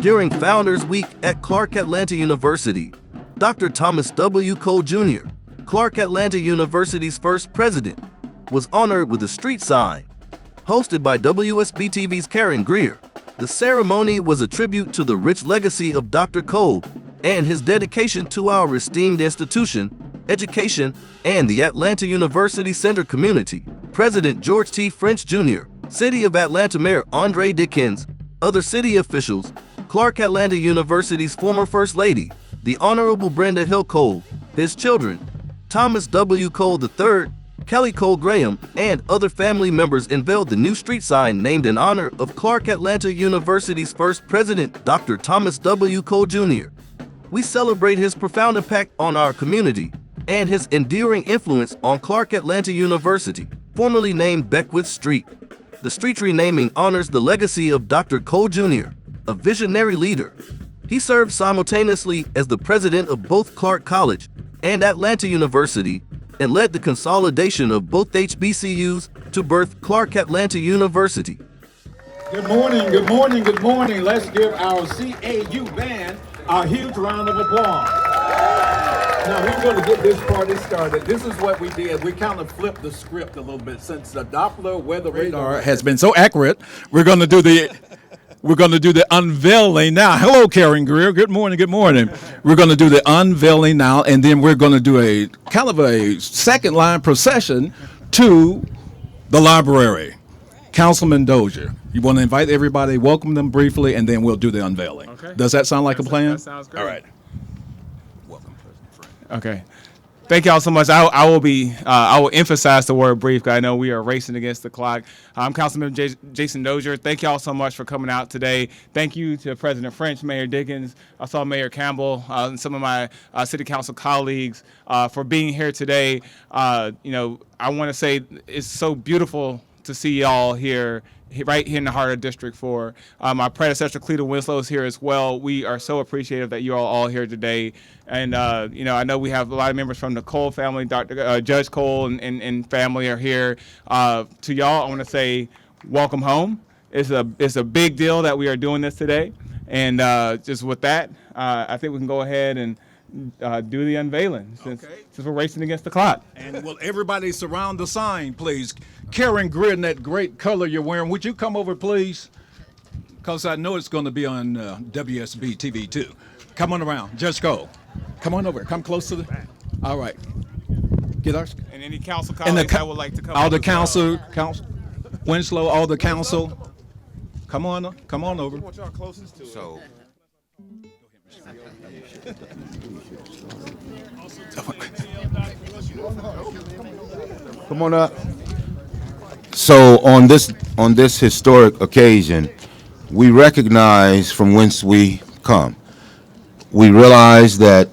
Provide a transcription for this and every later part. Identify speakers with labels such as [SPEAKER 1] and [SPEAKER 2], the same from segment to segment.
[SPEAKER 1] During Founders Week at Clark Atlanta University, Dr. Thomas W. Cole Jr., Clark Atlanta University's first president, was honored with a street sign. Hosted by WSB-TV's Karyn Greer, the ceremony was a tribute to the rich legacy of Dr. Cole and his dedication to our esteemed institution, education, and the Atlanta University Center community. President George T. French Jr., City of Atlanta Mayor Andre Dickens, other city officials, Clark Atlanta University's former First Lady, the Honorable Brenda Hill Cole, his children, Thomas W. Cole III, Kelly Cole Graham, and other family members unveiled the new street sign named in honor of Clark Atlanta University's first president, Dr. Thomas W. Cole Jr. We celebrate his profound impact on our community and his enduring influence on Clark Atlanta University, formerly named Beckwith Street. The street renaming honors the legacy of Dr. Cole Jr., a visionary leader. He served simultaneously as the president of both Clark College and Atlanta University and led the consolidation of both HBCUs to birth Clark Atlanta University.
[SPEAKER 2] Good morning, good morning, good morning. Let's give our CAU band a huge round of applause. Now we're going to get this party started. This is what we did. We kind of flipped the script a little bit since the Doppler weather radar
[SPEAKER 3] has been so accurate. We're going to do the unveiling now. Hello, Karyn Greer. Good morning. Good morning. We're going to do the unveiling now, and then we're going to do a kind of a second line procession to the library. Councilman Dozier, you want to invite everybody, welcome them briefly, and then we'll do the unveiling. Okay. Does that sound like a plan?
[SPEAKER 4] That sounds great.
[SPEAKER 3] All right. Welcome, President Frank.
[SPEAKER 4] Okay. Thank y'all so much. I will emphasize the word brief because I know we are racing against the clock. I'm Councilman Jason Dozier. Thank y'all so much for coming out today. Thank you to President French, Mayor Dickens. I saw Mayor Campbell and some of my city council colleagues for being here today. I want to say it's so beautiful to see y'all here right here in the heart of District 4. My predecessor, Cleta Winslow, is here as well. We are so appreciative that you're all here today. And, I know we have a lot of members from the Cole family. Judge Cole and family are here. To y'all, I want to say welcome home. It's a big deal that we are doing this today. And just with that, I think we can go ahead and do the unveiling since we're racing against the clock.
[SPEAKER 3] And will everybody surround the sign, please? Karyn Greer, in that great color you're wearing, would you come over, please? Because I know it's going to be on WSB-TV too. Come on around. Just go. Come on over. Come close to the. All right. Get our.
[SPEAKER 4] And any council colleagues that would like to come.
[SPEAKER 3] All the council, Winslow, all the council. Come on over.
[SPEAKER 4] I want y'all closest to it.
[SPEAKER 5] So. Come on up. So on this historic occasion, we recognize from whence we come. We realize that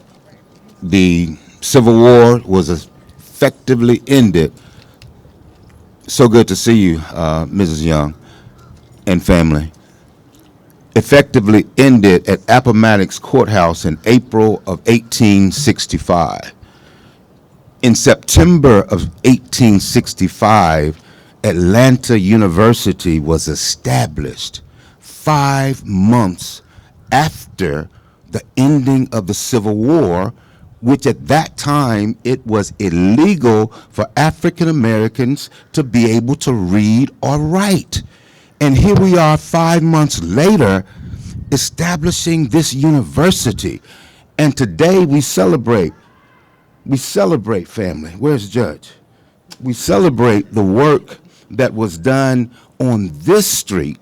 [SPEAKER 5] the Civil War was effectively ended. So good to see you, Mrs. Young and family. Effectively ended at Appomattox Courthouse in April of 1865. In September of 1865, Atlanta University was established 5 months after the ending of the Civil War, which at that time it was illegal for African Americans to be able to read or write. And here we are 5 months later establishing this university. And today we celebrate family. Where's Judge? We celebrate the work that was done on this street.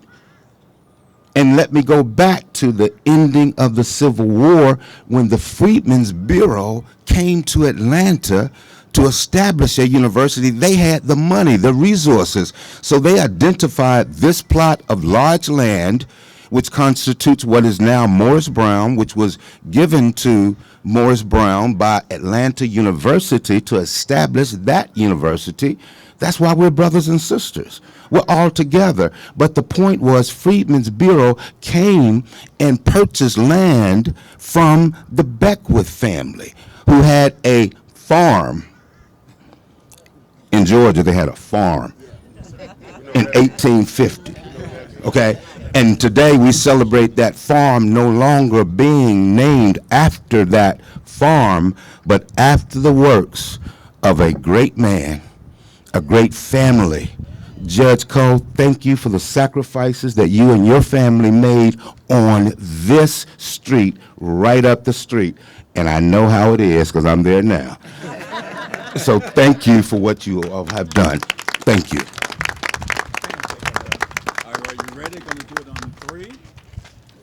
[SPEAKER 5] And let me go back to the ending of the Civil War when the Freedmen's Bureau came to Atlanta to establish a university. They had the money, the resources. So they identified this plot of large land, which constitutes what is now Morris Brown, which was given to Morris Brown by Atlanta University to establish that university. That's why we're brothers and sisters. We're all together. But the point was Freedmen's Bureau came and purchased land from the Beckwith family, who had a farm. In Georgia, they had a farm in 1850, okay? And today we celebrate that farm no longer being named after that farm, but after the works of a great man, a great family. Judge Cole, thank you for the sacrifices that you and your family made on this street, right up the street. And I know how it is because I'm there now. So thank you for what you all have done. Thank you.
[SPEAKER 3] All right, are you ready? Going to do it on 3.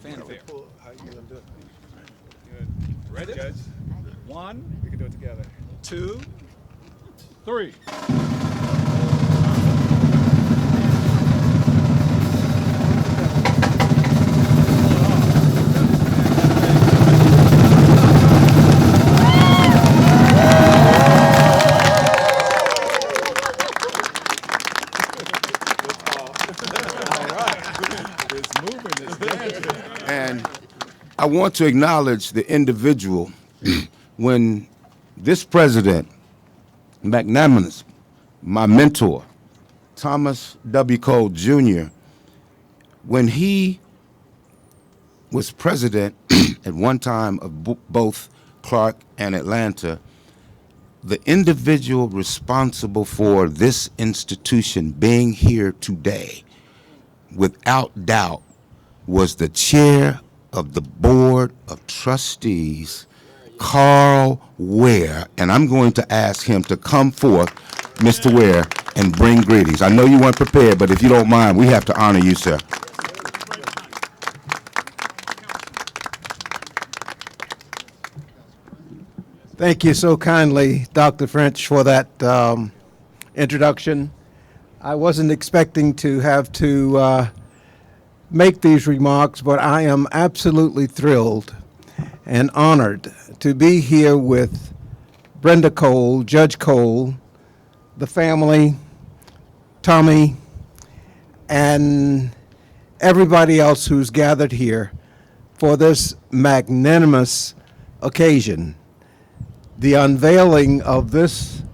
[SPEAKER 3] Fanfare.
[SPEAKER 6] How you gonna do it?
[SPEAKER 4] Good.
[SPEAKER 3] Ready?
[SPEAKER 4] Judge,
[SPEAKER 3] 1,
[SPEAKER 4] we can do it together.
[SPEAKER 3] 2, 3.
[SPEAKER 5] And I want to acknowledge the individual when this president, magnanimous, my mentor, Thomas W. Cole Jr., when he was president at one time of both Clark and Atlanta, the individual responsible for this institution being here today, without doubt, was the chair of the Board of Trustees, Carl Ware, and I'm going to ask him to come forth, Mr. Ware, and bring greetings. I know you weren't prepared, but if you don't mind, we have to honor you, sir.
[SPEAKER 6] Thank you so kindly, Dr. French, for that introduction. I wasn't expecting to have to make these remarks, but I am absolutely thrilled and honored to be here with Brenda Cole, Judge Cole, the family, Tommy, and everybody else who's gathered here for this magnanimous occasion. The unveiling of this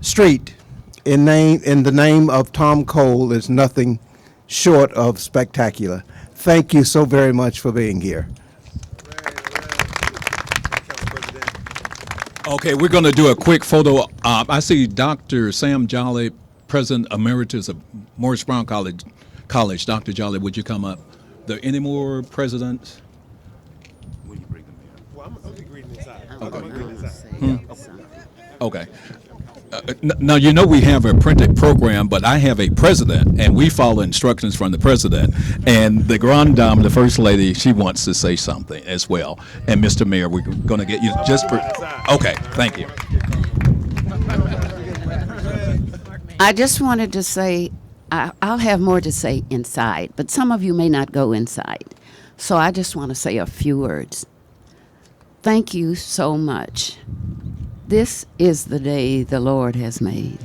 [SPEAKER 6] street in the name of Tom Cole is nothing short of spectacular. Thank you so very much for being here.
[SPEAKER 3] Okay, we're going to do a quick photo. I see Dr. Sam Jolly, President Emeritus of Morris Brown College. Dr. Jolly, would you come up? There any more presidents? Okay. Now, you know we have a printed program, but I have a president, and we follow instructions from the president. And the Grand Dame, the First Lady, she wants to say something as well. And Mr. Mayor, we're going to get you just for... Okay, thank you.
[SPEAKER 7] I just wanted to say, I'll have more to say inside, but some of you may not go inside. So I just want to say a few words. Thank you so much. This is the day the Lord has made.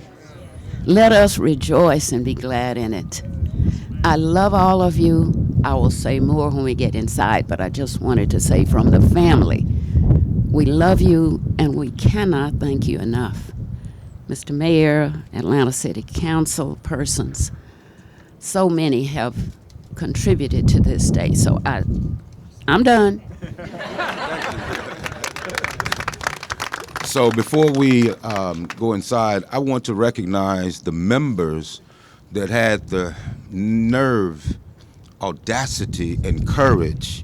[SPEAKER 7] Let us rejoice and be glad in it. I love all of you. I will say more when we get inside, but I just wanted to say from the family, we love you and we cannot thank you enough. Mr. Mayor, Atlanta City Council persons, so many have contributed to this day. So I'm done.
[SPEAKER 5] So before we go inside, I want to recognize the members that had the nerve, audacity, and courage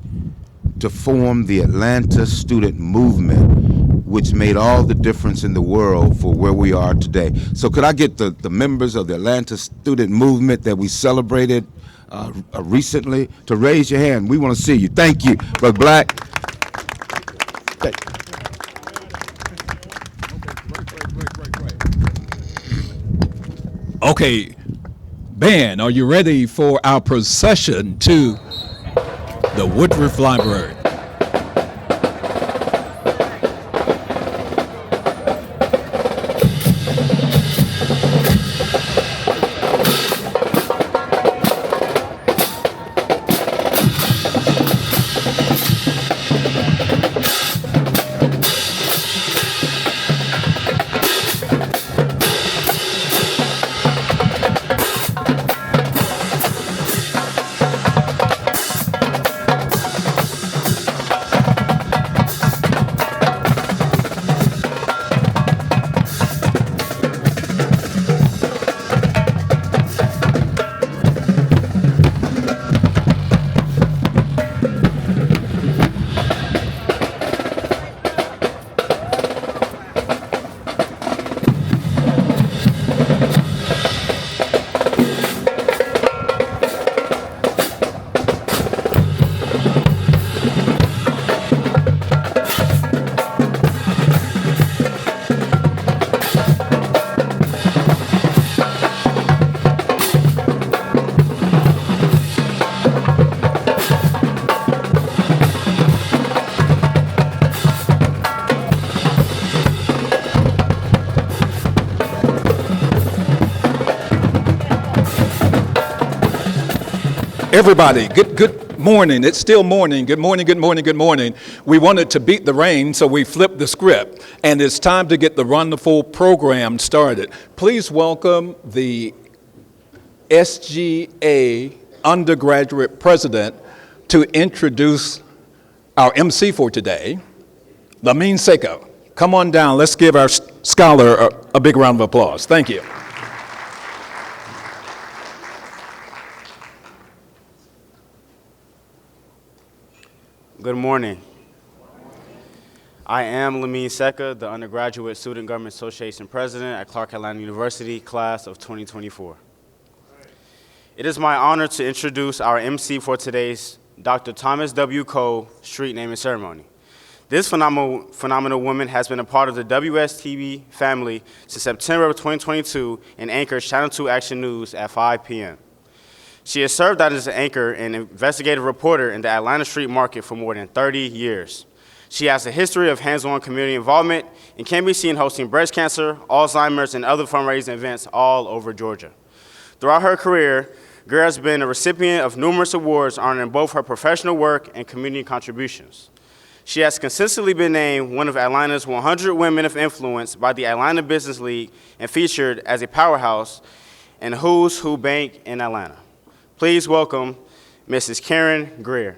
[SPEAKER 5] to form the Atlanta student movement, which made all the difference in the world for where we are today. So could I get the members of the Atlanta student movement that we celebrated recently to raise your hand? We want to see you. Thank you, Brother Black.
[SPEAKER 3] Okay, band, are you ready for our procession to the Woodruff Library? Everybody, good morning. It's still morning. Good morning, good morning, good morning. We wanted to beat the rain, so we flipped the script. And it's time to get the wonderful program started. Please welcome the SGA undergraduate president to introduce our MC for today, Lamin Seiko. Come on down. Let's give our scholar a big round of applause. Thank you.
[SPEAKER 8] Good morning. I am Lamin Seiko, the undergraduate Student Government Association president at Clark Atlanta University, class of 2024. It is my honor to introduce our MC for today's Dr. Thomas W. Cole street naming ceremony. This phenomenal woman has been a part of the WSB-TV family since September of 2022 and anchors Channel 2 Action News at 5 p.m. She has served as an anchor and investigative reporter in the Atlanta street market for more than 30 years. She has a history of hands-on community involvement and can be seen hosting breast cancer, Alzheimer's, and other fundraising events all over Georgia. Throughout her career, Greer has been a recipient of numerous awards honoring both her professional work and community contributions. She has consistently been named one of Atlanta's 100 Women of Influence by the Atlanta Business League and featured as a powerhouse in Who's Who Bank in Atlanta. Please welcome Mrs. Karyn Greer.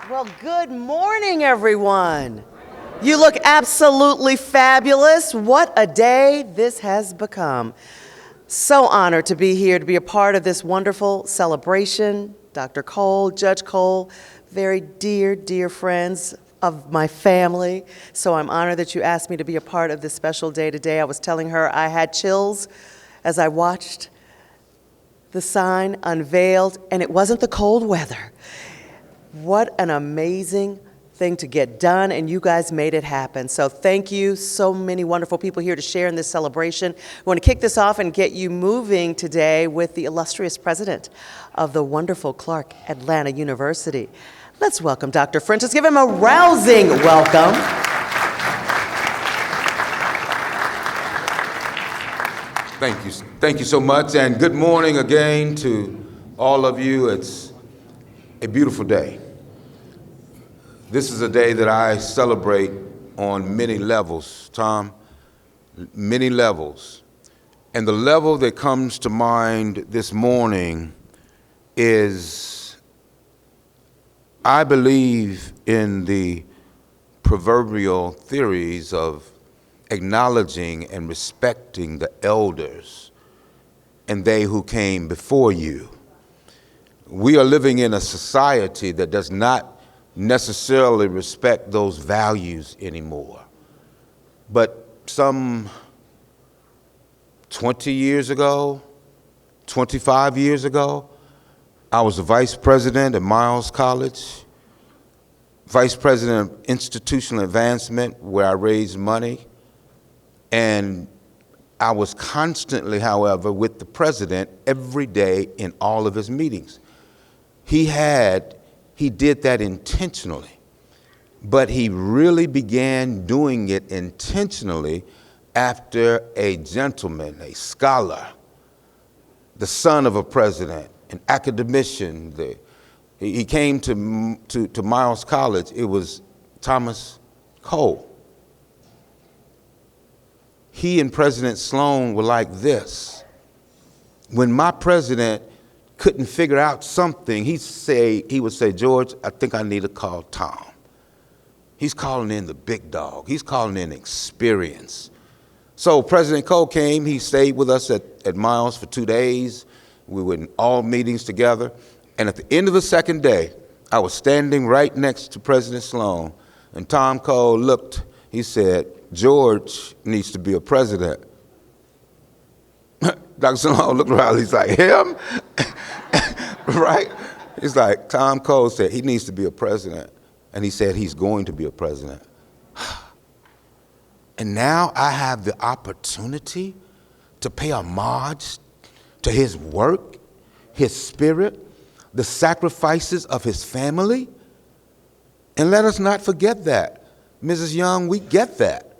[SPEAKER 9] Well, good morning, everyone. You look absolutely fabulous. What a day this has become. So honored to be here, to be a part of this wonderful celebration. Dr. Cole, Judge Cole, very dear, dear friends of my family. So I'm honored that you asked me to be a part of this special day today. I was telling her I had chills as I watched the sign unveiled, and it wasn't the cold weather. What an amazing thing to get done, and you guys made it happen. So thank you. So many wonderful people here to share in this celebration. We want to kick this off and get you moving today with the illustrious president of the wonderful Clark Atlanta University. Let's welcome Dr. French. Let's give him a rousing welcome.
[SPEAKER 5] Thank you so much, and good morning again to all of you. It's a beautiful day. This is a day that I celebrate on many levels, Tom, many levels. And the level that comes to mind this morning is I believe in the proverbial theories of acknowledging and respecting the elders and they who came before you. We are living in a society that does not necessarily respect those values anymore. But some 20 years ago, 25 years ago, I was a vice president at Miles College, vice president of institutional advancement where I raised money, and I was constantly, however, with the president every day in all of his meetings. He did that intentionally, but he really began doing it intentionally after a gentleman, a scholar, the son of a president, an academician. He came to Miles College. It was Thomas Cole. He and President Sloan were like this. When my president couldn't figure out something, he would say, George, I think I need to call Tom. He's calling in the big dog. He's calling in experience. So President Cole came. He stayed with us at Miles for 2 days. We were in all meetings together. And at the end of the second day, I was standing right next to President Sloan, and Tom Cole looked, he said, George needs to be a president. Dr. Sloan looked around, he's like, him? Right? He's like, Tom Cole said he needs to be a president. And he said he's going to be a president. And now I have the opportunity to pay homage to his work, his spirit, the sacrifices of his family. And let us not forget that. Mrs. Young, we get that.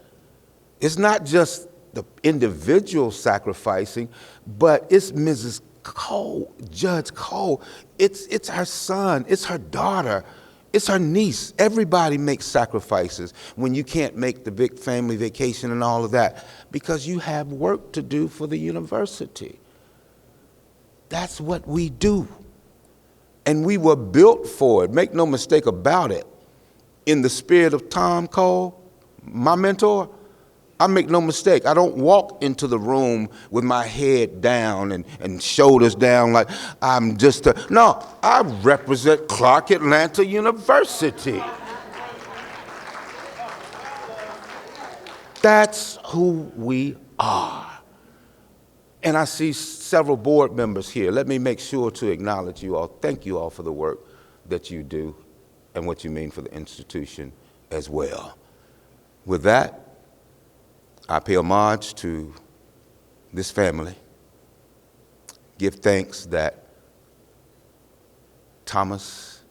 [SPEAKER 5] It's not just the individual sacrificing, but it's Mrs. Cole, Judge Cole. It's her son, it's her daughter, it's her niece. Everybody makes sacrifices when you can't make the big family vacation and all of that because you have work to do for the university. That's what we do. And we were built for it. Make no mistake about it. In the spirit of Tom Cole, my mentor, I make no mistake. I don't walk into the room with my head down and shoulders down like I'm just a, no, I represent Clark Atlanta University. That's who we are. And I see several board members here. Let me make sure to acknowledge you all. Thank you all for the work that you do and what you mean for the institution as well. With that, I pay homage to this family. Give thanks that Thomas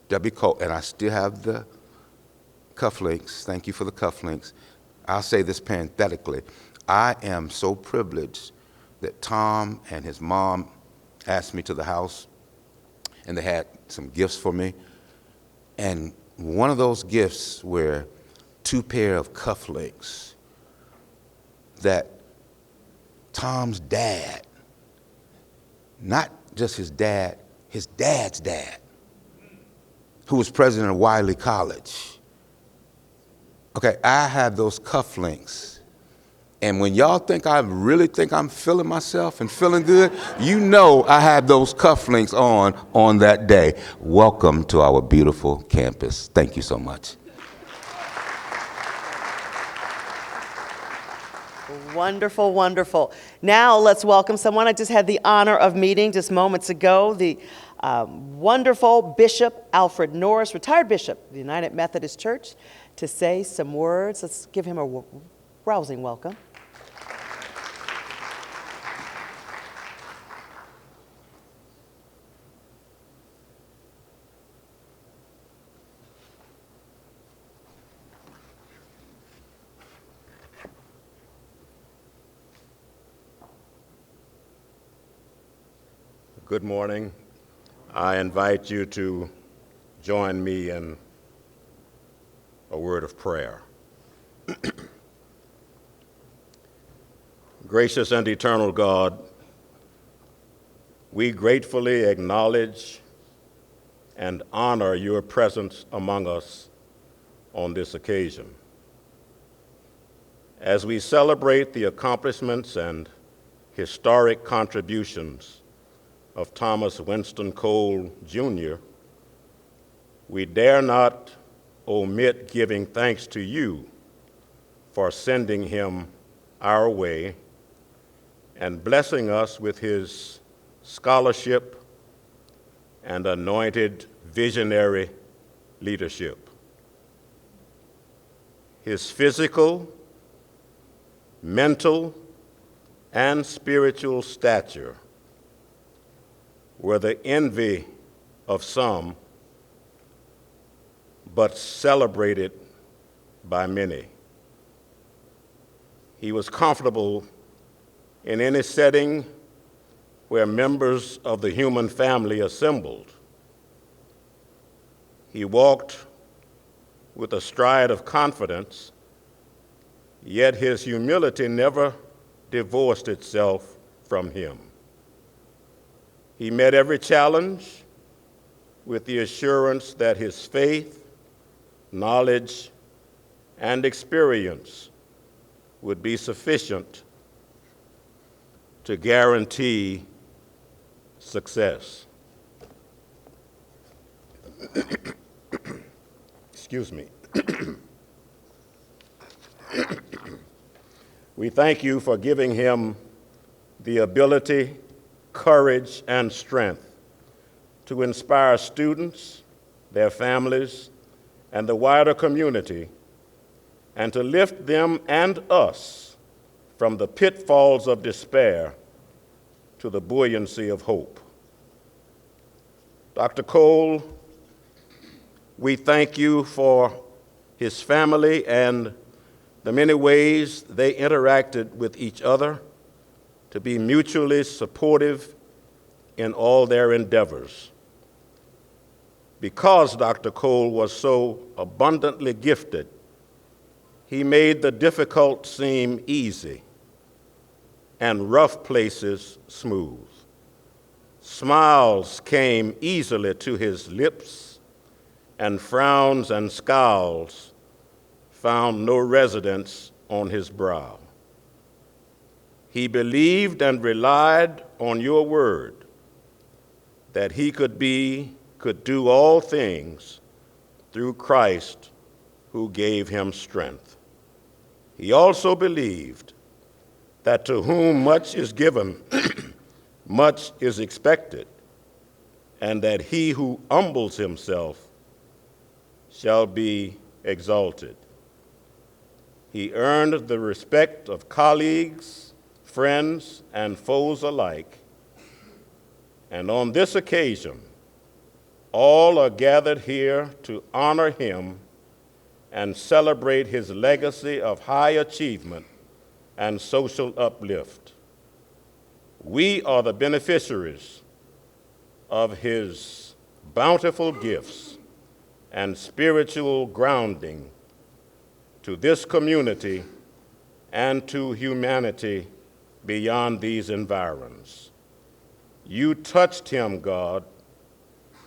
[SPEAKER 5] W. Cole, and I still have the cufflinks. Thank you for the cufflinks. I'll say this parenthetically. I am so privileged that Tom and his mom asked me to the house, and they had some gifts for me. And one of those gifts were 2 pair of cufflinks that Tom's dad, not just his dad's dad, who was president of Wiley College. Okay, I have those cufflinks. And when y'all think I really think I'm feeling myself and feeling good, you know I had those cufflinks on that day. Welcome to our beautiful campus. Thank you so much.
[SPEAKER 9] Wonderful, wonderful. Now let's welcome someone I just had the honor of meeting just moments ago, the wonderful Bishop Alfred Norris, retired bishop of the United Methodist Church, to say some words. Let's give him a rousing welcome.
[SPEAKER 10] Good morning. I invite you to join me in a word of prayer. Gracious and eternal God, we gratefully acknowledge and honor your presence among us on this occasion. As we celebrate the accomplishments and historic contributions of Thomas Winston Cole, Jr., we dare not omit giving thanks to you for sending him our way and blessing us with his scholarship and anointed visionary leadership. His physical, mental, and spiritual stature were the envy of some, but celebrated by many. He was comfortable in any setting where members of the human family assembled. He walked with a stride of confidence, yet his humility never divorced itself from him. He met every challenge with the assurance that his faith, knowledge, and experience would be sufficient to guarantee success. Excuse me. We thank you for giving him the ability, courage, and strength to inspire students, their families, and the wider community, and to lift them and us from the pitfalls of despair to the buoyancy of hope. Dr. Cole, we thank you for his family and the many ways they interacted with each other to be mutually supportive in all their endeavors. Because Dr. Cole was so abundantly gifted, he made the difficult seem easy and rough places smooth. Smiles came easily to his lips, and frowns and scowls found no residence on his brow. He believed and relied on your word that he could do all things through Christ who gave him strength. He also believed that to whom much is given, much is expected, and that he who humbles himself shall be exalted. He earned the respect of colleagues, friends, and foes alike. And on this occasion, all are gathered here to honor him and celebrate his legacy of high achievement and social uplift. We are the beneficiaries of his bountiful gifts and spiritual grounding to this community and to humanity beyond these environs. You touched him, God,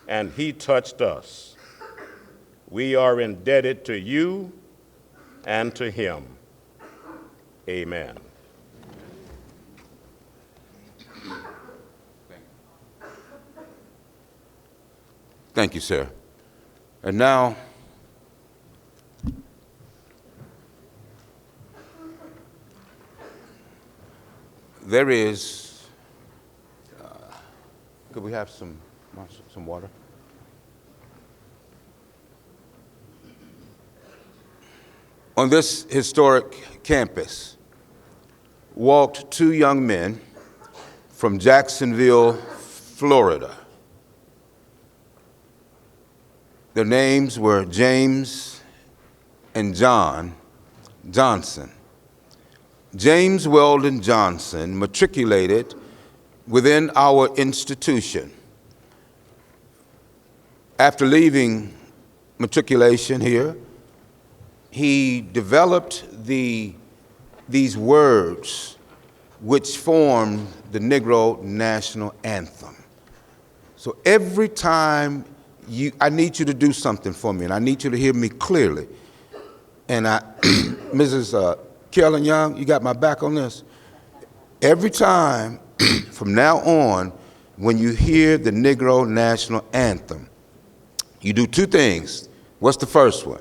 [SPEAKER 10] and he touched us. We are indebted to you and to him. Amen.
[SPEAKER 5] Thank you, sir. And now, there is, could we have some water? On this historic campus walked two young men from Jacksonville, Florida. Their names were James and John Johnson. James Weldon Johnson matriculated within our institution. After leaving matriculation here, he developed these words which formed the Negro National Anthem. So every time I need you to do something for me, and I need you to hear me clearly. And Mrs. Carolyn Young, you got my back on this. Every time from now on, when you hear the Negro National Anthem, you do two things. What's the first one?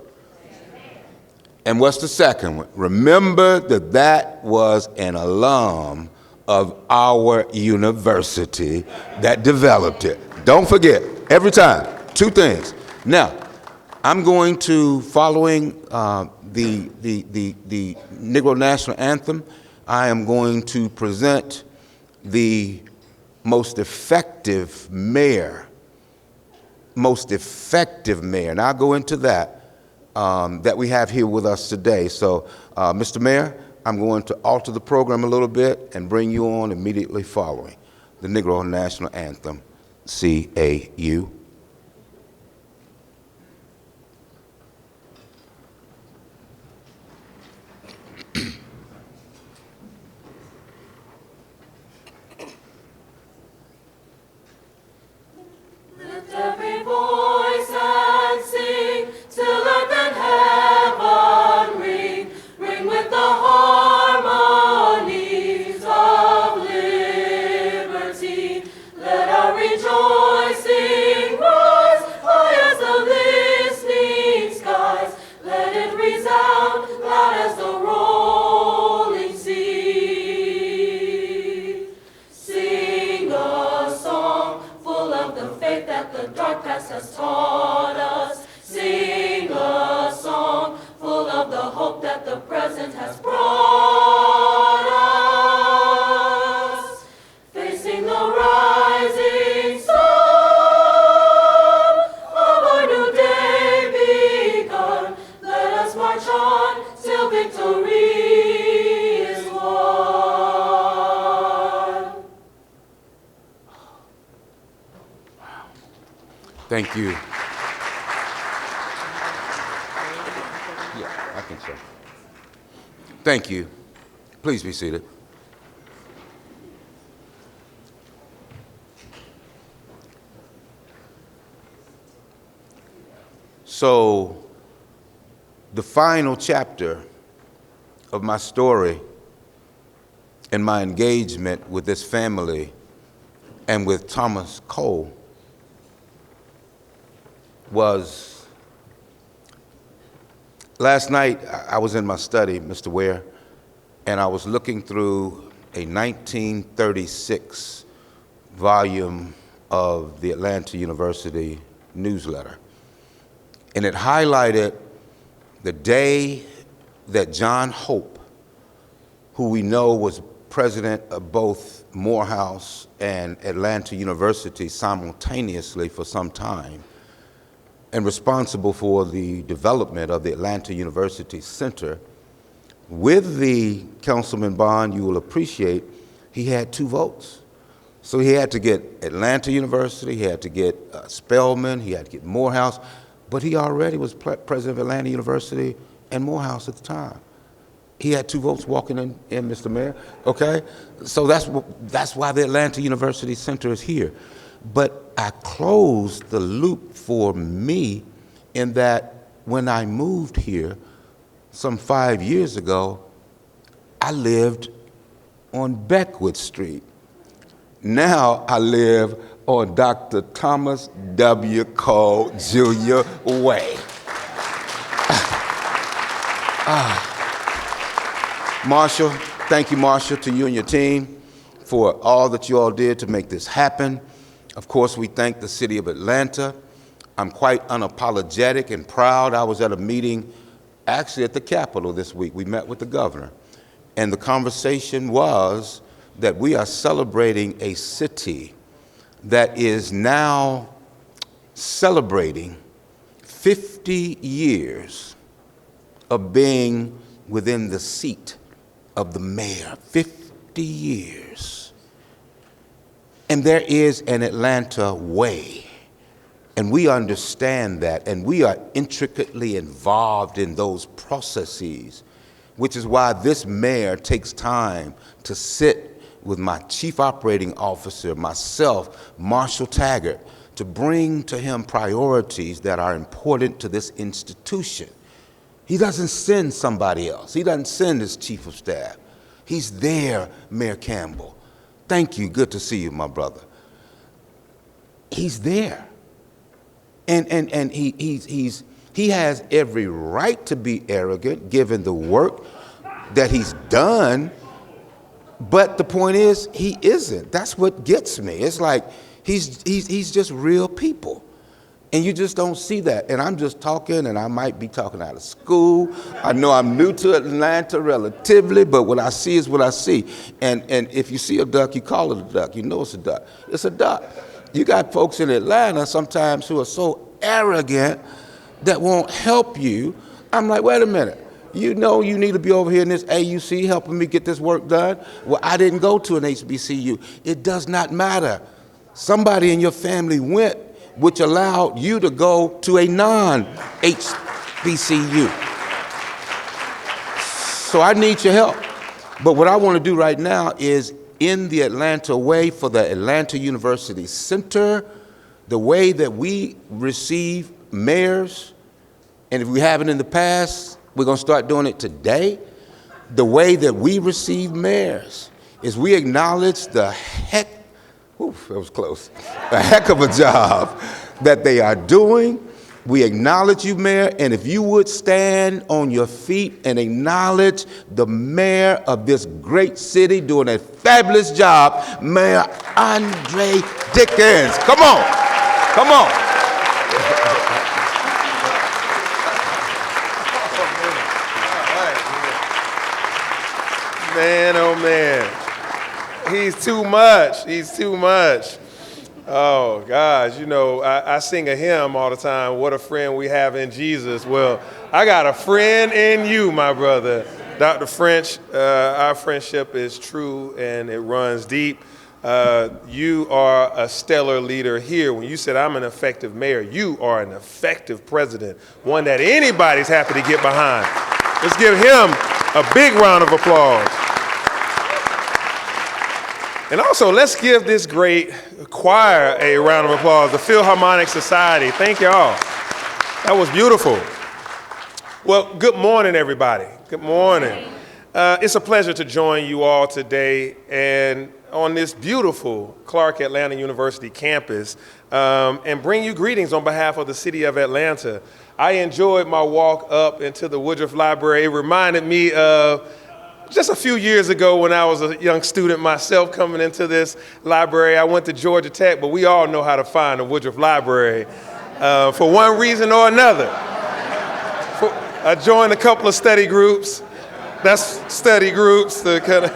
[SPEAKER 5] And what's the second one? Remember that that was an alum of our university that developed it. Don't forget, every time, two things. Now, I'm going to, following the Negro National Anthem, I am going to present the most effective mayor, and I'll go into that, that we have here with us today. So, Mr. Mayor, I'm going to alter the program a little bit and bring you on immediately following the Negro National Anthem, CAU.
[SPEAKER 11] Every voice and sing, till earth and heaven ring, ring with the harmonies of liberty. Let our rejoicing
[SPEAKER 5] Thank you. Yeah, I think so. Thank you. Please be seated. So, the final chapter of my story and my engagement with this family and with Thomas Cole was last night. I was in my study, Mr. Ware, and I was looking through a 1936 volume of the Atlanta University newsletter. And it highlighted the day that John Hope, who we know was president of both Morehouse and Atlanta University simultaneously for some time, and responsible for the development of the Atlanta University Center, with the Councilman Bond, you will appreciate, he had 2 votes. So he had to get Atlanta University, he had to get Spelman, he had to get Morehouse, but he already was president of Atlanta University and Morehouse at the time. He had 2 votes walking in, Mr. Mayor, okay? So that's why the Atlanta University Center is here. But I closed the loop for me in that when I moved here some 5 years ago, I lived on Beckwood Street. Now I live on Dr. Thomas W. Cole Jr. Way. Marshall, thank you, Marshall, to you and your team for all that you all did to make this happen. Of course, we thank the city of Atlanta. I'm quite unapologetic and proud. I was at a meeting actually at the Capitol this week. We met with the governor, and the conversation was that we are celebrating a city that is now celebrating 50 years of being within the seat of the mayor. 50 years. And there is an Atlanta way, and we understand that, and we are intricately involved in those processes, which is why this mayor takes time to sit with my chief operating officer, myself, Marshall Taggart, to bring to him priorities that are important to this institution. He doesn't send somebody else. He doesn't send his chief of staff. He's there, Mayor Campbell. Thank you. Good to see you, my brother. He's there. And he has every right to be arrogant given the work that he's done. But the point is, he isn't. That's what gets me. It's like he's just real people. And you just don't see that. And I'm just talking, and I might be talking out of school. I know I'm new to Atlanta relatively, but what I see is what I see. And if you see a duck, you call it a duck. You know it's a duck. It's a duck. You got folks in Atlanta sometimes who are so arrogant that won't help you. I'm like, wait a minute. You know you need to be over here in this AUC helping me get this work done. Well, I didn't go to an HBCU. It does not matter. Somebody in your family went, which allowed you to go to a non-HBCU. So I need your help. But what I want to do right now is in the Atlanta way for the Atlanta University Center, the way that we receive mayors, and if we haven't in the past, we're going to start doing it today. The way that we receive mayors is we acknowledge the heck, oof, that was close, a heck of a job that they are doing. We acknowledge you, Mayor, and if you would stand on your feet and acknowledge the mayor of this great city doing a fabulous job, Mayor Andre Dickens. Come on, come on.
[SPEAKER 12] Man, oh man, he's too much, he's too much. Oh gosh, you know, I sing a hymn all the time, what a friend we have in Jesus. Well, I got a friend in you, my brother. Dr. French, our friendship is true and it runs deep. You are a stellar leader here. When you said I'm an effective mayor, you are an effective president, one that anybody's happy to get behind. Let's give him a big round of applause. And also, let's give this great choir a round of applause, the Philharmonic Society. Thank y'all. That was beautiful. Well, good morning, everybody. Good morning. It's a pleasure to join you all today and on this beautiful Clark Atlanta University campus and bring you greetings on behalf of the city of Atlanta. I enjoyed my walk up into the Woodruff Library. It reminded me of just a few years ago when I was a young student myself coming into this library. I went to Georgia Tech, but we all know how to find the Woodruff Library for one reason or another. I joined a couple of study groups. That's study groups to kind of,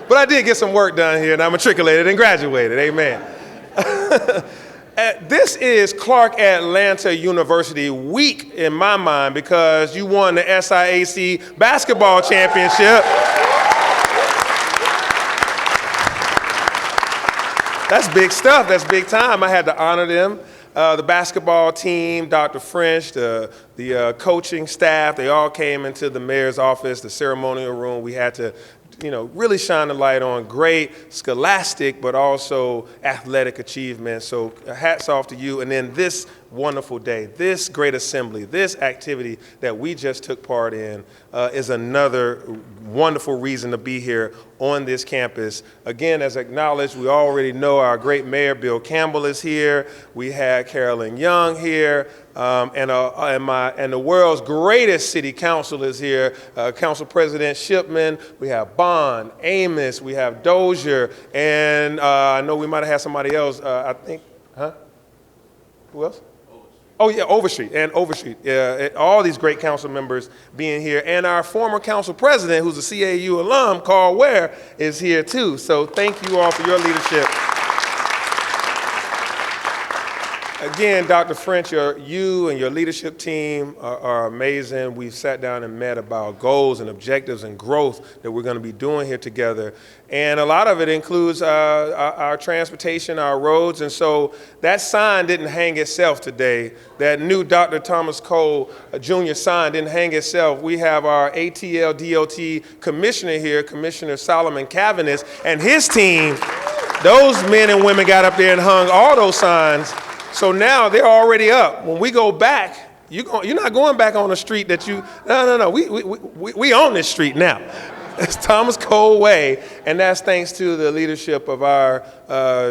[SPEAKER 12] but I did get some work done here and I matriculated and graduated, amen. This is Clark Atlanta University week in my mind because you won the SIAC basketball championship. That's big stuff, that's big time. I had to honor them. The basketball team, Dr. French, the coaching staff, they all came into the mayor's office, the ceremonial room. We had to, really shine the light on great scholastic, but also athletic achievements. So hats off to you. And then this wonderful day, this great assembly, this activity that we just took part in is another wonderful reason to be here on this campus. Again, as acknowledged, we already know our great mayor, Bill Campbell, is here. We had Carolyn Young here. And the world's greatest city council is here. Council President Shipman. We have Bond, Amos. We have Dozier, and I know we might have had somebody else. I think, who else? Oh yeah, Overstreet and Overstreet. All these great council members being here, and our former council president, who's a CAU alum, Carl Ware, is here too. So thank you all for your leadership. Again, Dr. French, you and your leadership team are amazing. We've sat down and met about goals and objectives and growth that we're going to be doing here together. And a lot of it includes our transportation, our roads. And so that sign didn't hang itself today. That new Dr. Thomas Cole Jr. sign didn't hang itself. We have our ATL-DOT commissioner here, Commissioner Solomon Cavanis, and his team. Those men and women got up there and hung all those signs. So now they're already up. When we go back, you're not going back on the street that you, no. We own this street now. It's Thomas Cole Way, and that's thanks to the leadership of our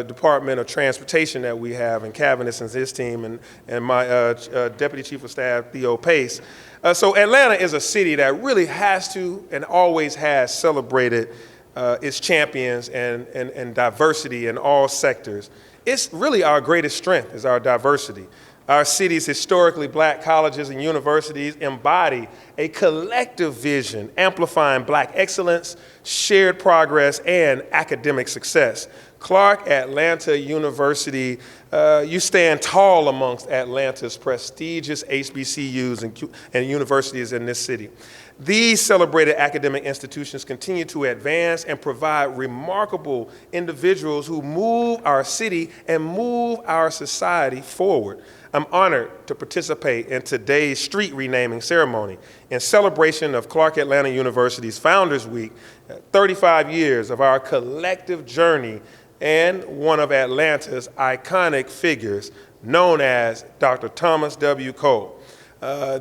[SPEAKER 12] Department of Transportation that we have, and Cavanis and his team, and my Deputy Chief of Staff, Theo Pace. So Atlanta is a city that really has to and always has celebrated its champions and diversity in all sectors. It's really our greatest strength is our diversity. Our city's historically black colleges and universities embody a collective vision amplifying black excellence, shared progress, and academic success. Clark Atlanta University, you stand tall amongst Atlanta's prestigious HBCUs and universities in this city. These celebrated academic institutions continue to advance and provide remarkable individuals who move our city and move our society forward. I'm honored to participate in today's street renaming ceremony in celebration of Clark Atlanta University's Founders Week, 35 years of our collective journey and one of Atlanta's iconic figures known as Dr. Thomas W. Cole.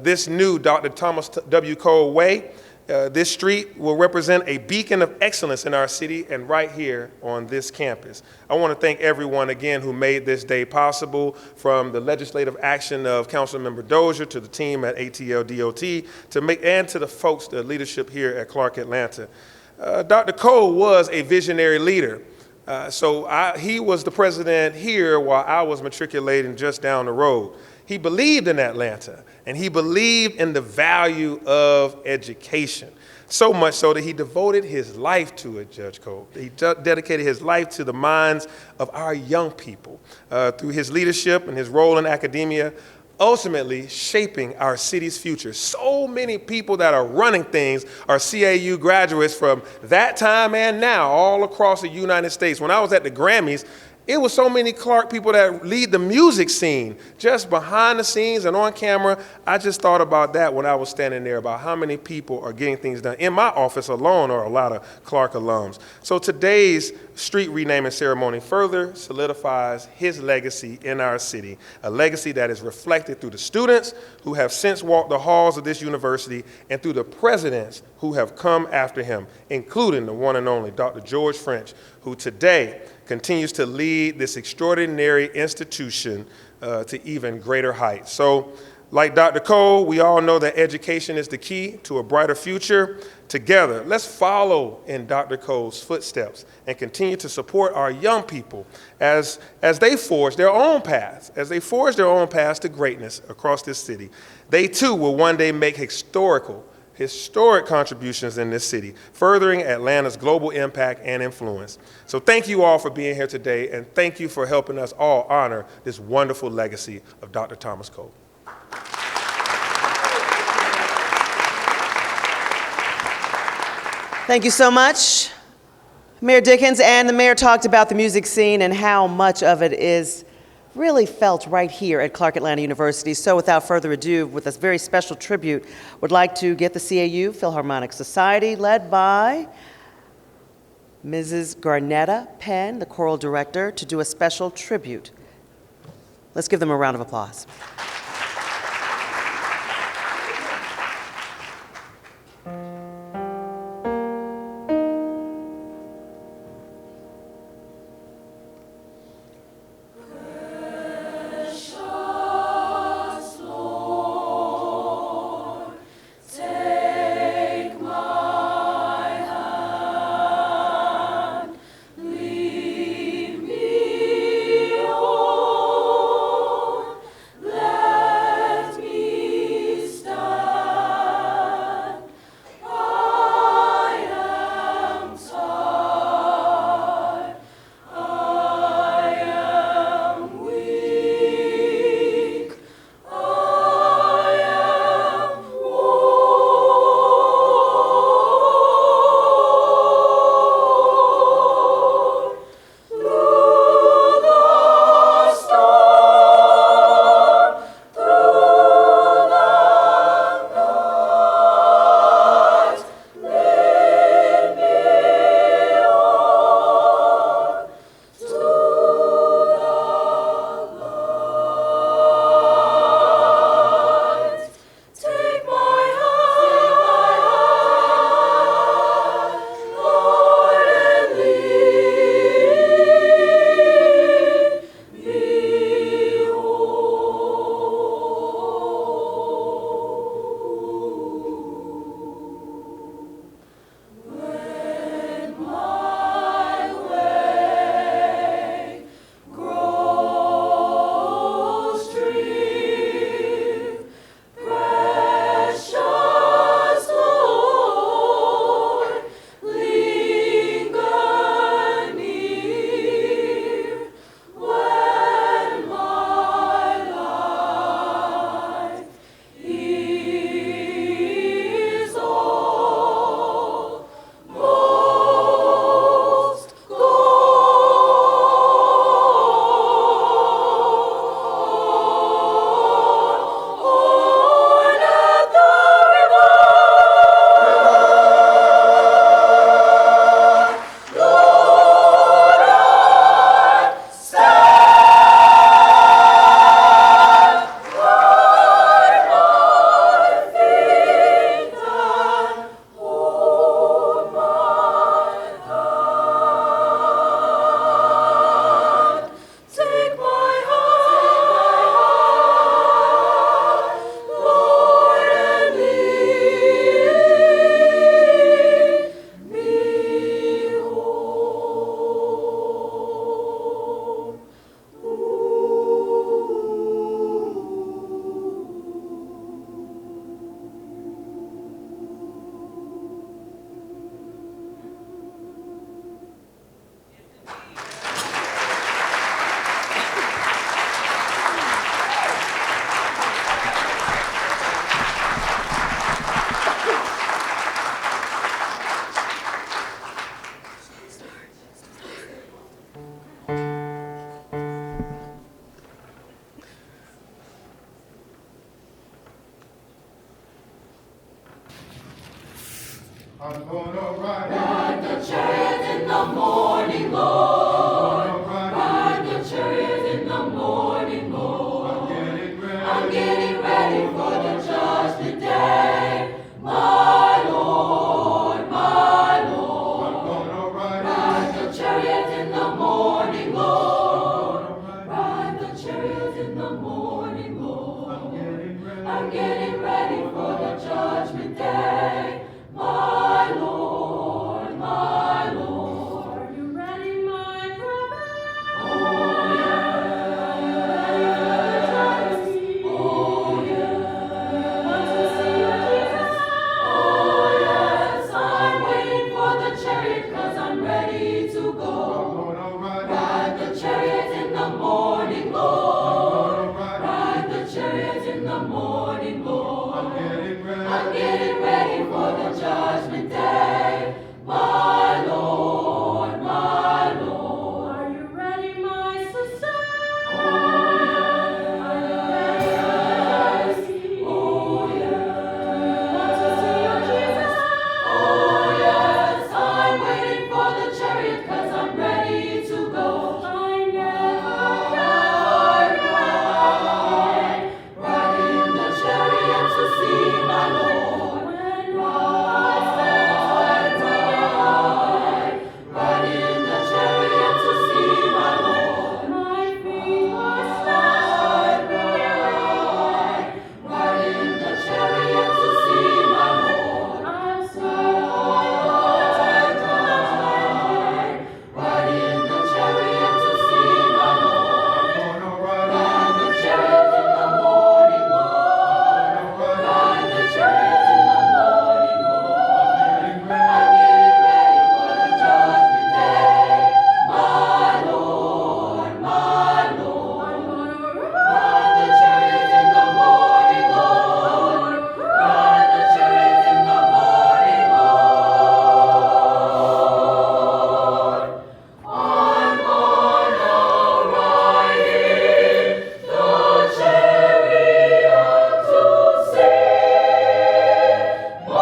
[SPEAKER 12] This new Dr. Thomas W. Cole Way, this street will represent a beacon of excellence in our city and right here on this campus. I want to thank everyone again who made this day possible, from the legislative action of Councilmember Dozier to the team at ATL-DOT and to the folks, the leadership here at Clark Atlanta. Dr. Cole was a visionary leader. He was the president here while I was matriculating just down the road. He believed in Atlanta, and he believed in the value of education, so much so that he devoted his life to it, Judge Cole. He dedicated his life to the minds of our young people. Through his leadership and his role in academia, ultimately shaping our city's future. So many people that are running things are CAU graduates from that time and now all across the United States. When I was at the Grammys, it was so many Clark people that lead the music scene, just behind the scenes and on camera. I just thought about that when I was standing there, about how many people are getting things done. In my office alone are a lot of Clark alums. So today's street renaming ceremony further solidifies his legacy in our city, a legacy that is reflected through the students who have since walked the halls of this university and through the presidents who have come after him, including the one and only Dr. George French, who today continues to lead this extraordinary institution to even greater heights. So, like Dr. Cole, we all know that education is the key to a brighter future. Together, let's follow in Dr. Cole's footsteps and continue to support our young people as they forge their own paths, to greatness across this city. They too will one day make historic contributions in this city, furthering Atlanta's global impact and influence. So thank you all for being here today, and thank you for helping us all honor this wonderful legacy of Dr. Thomas Cole.
[SPEAKER 9] Thank you so much, Mayor Dickens. And the mayor talked about the music scene and how much of it is really felt right here at Clark Atlanta University. So without further ado, with this very special tribute, would like to get the CAU Philharmonic Society, led by Mrs. Garnetta Penn, the choral director, to do a special tribute. Let's give them a round of applause.
[SPEAKER 11] Let I'm gonna ride the chariot in the morning, Lord. Ride the chariot in the morning, Lord. I'm getting ready for the judgment day, my Lord, my Lord. I'm gonna ride the chariot in the morning, Lord. Ride the chariot in the morning, Lord. I'm getting ready for the judgment day, my Lord, my Lord. Are you ready, my brother? Oh, yes. Oh, yes. Want to see your Jesus? Oh, yes. I'm waiting for the chariot 'cause I'm ready to go. Ride the chariot in the morning, Lord. Ride the chariot in the morning, Lord. I'm getting ready for the judgment day, my Lord, my Lord. Are you ready, my sister? Oh, yes. Are you ready? Oh, yes. Want to see your Jesus? Oh, yes. I'm waiting for the chariot 'cause I'm ready to go. I never ride, riding in the chariot to see my Lord. When riding in the chariot to see my Lord. My feet were slide, riding in the chariot to see my Lord. I'm so riding in the chariot to see my Lord. Ride the chariot in the morning, Lord. Ride the chariot in the morning, Lord. I'm getting ready for the judgment day, my Lord, my Lord. I'm gonna ride the chariot in the morning, Lord. Ride the chariot in the morning, Lord. I'm gonna ride in the chariot to see my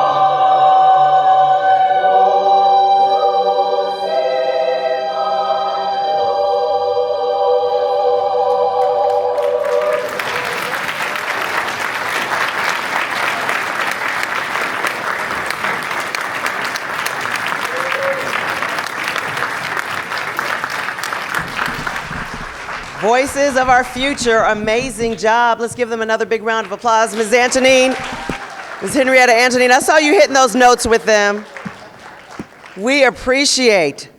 [SPEAKER 9] Voices of our future, amazing job. Let's give them another big round of applause. Ms. Antonine, Ms. Henrietta Antonine, I saw you hitting those notes with them. We appreciate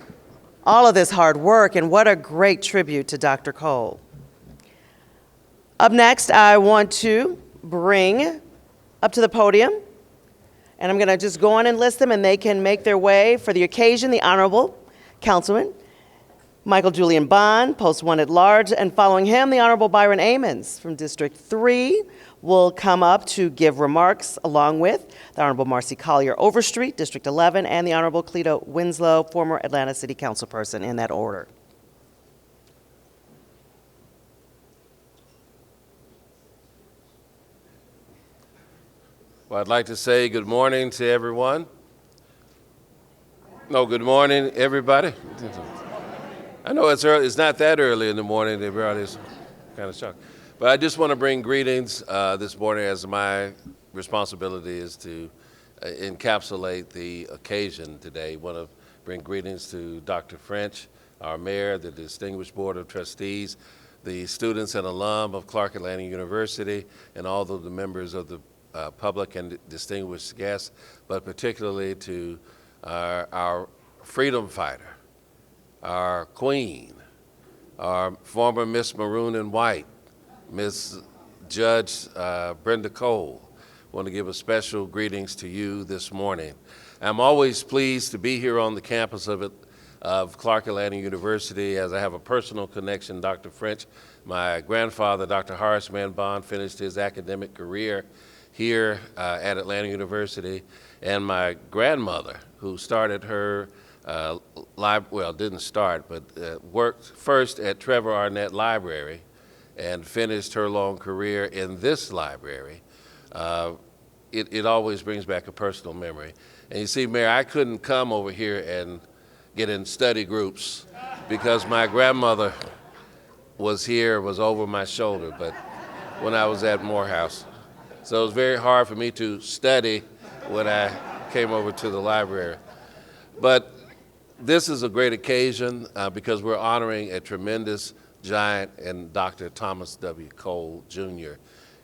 [SPEAKER 9] all of this hard work, and what a great tribute to Dr. Cole. Up next, I want to bring up to the podium, and I'm going to just go on and list them, and they can make their way for the occasion. The Honorable Councilman Michael Julian Bond, Post 1 at Large, and following him, the Honorable Byron Amons from District 3 will come up to give remarks, along with the Honorable Marcy Collier Overstreet, District 11, and the Honorable Cleto Winslow, former Atlanta City Council person, in that order.
[SPEAKER 13] Well, I'd like to say good morning to everyone. No, good morning, everybody. I know it's early. It's not that early in the morning. Everybody's kind of shocked. But I just want to bring greetings this morning, as my responsibility is to encapsulate the occasion today. I want to bring greetings to Dr. French, our mayor, the distinguished board of trustees, the students and alum of Clark Atlanta University, and all of the members of the public and distinguished guests, but particularly to our freedom fighter, our queen, our former Miss Maroon and White, Miss Judge Brenda Cole. I want to give a special greetings to you this morning. I'm always pleased to be here on the campus of Clark Atlanta University, as I have a personal connection. Dr. French, my grandfather, Dr. Horace Mann Bond, finished his academic career here at Atlanta University, and my grandmother, who started her didn't start, but worked first at Trevor Arnett Library and finished her long career in this library, it always brings back a personal memory. And you see, Mayor, I couldn't come over here and get in study groups because my grandmother was here, was over my shoulder, but when I was at Morehouse. So it was very hard for me to study when I came over to the library. But this is a great occasion because we're honoring a tremendous giant in Dr. Thomas W. Cole, Jr.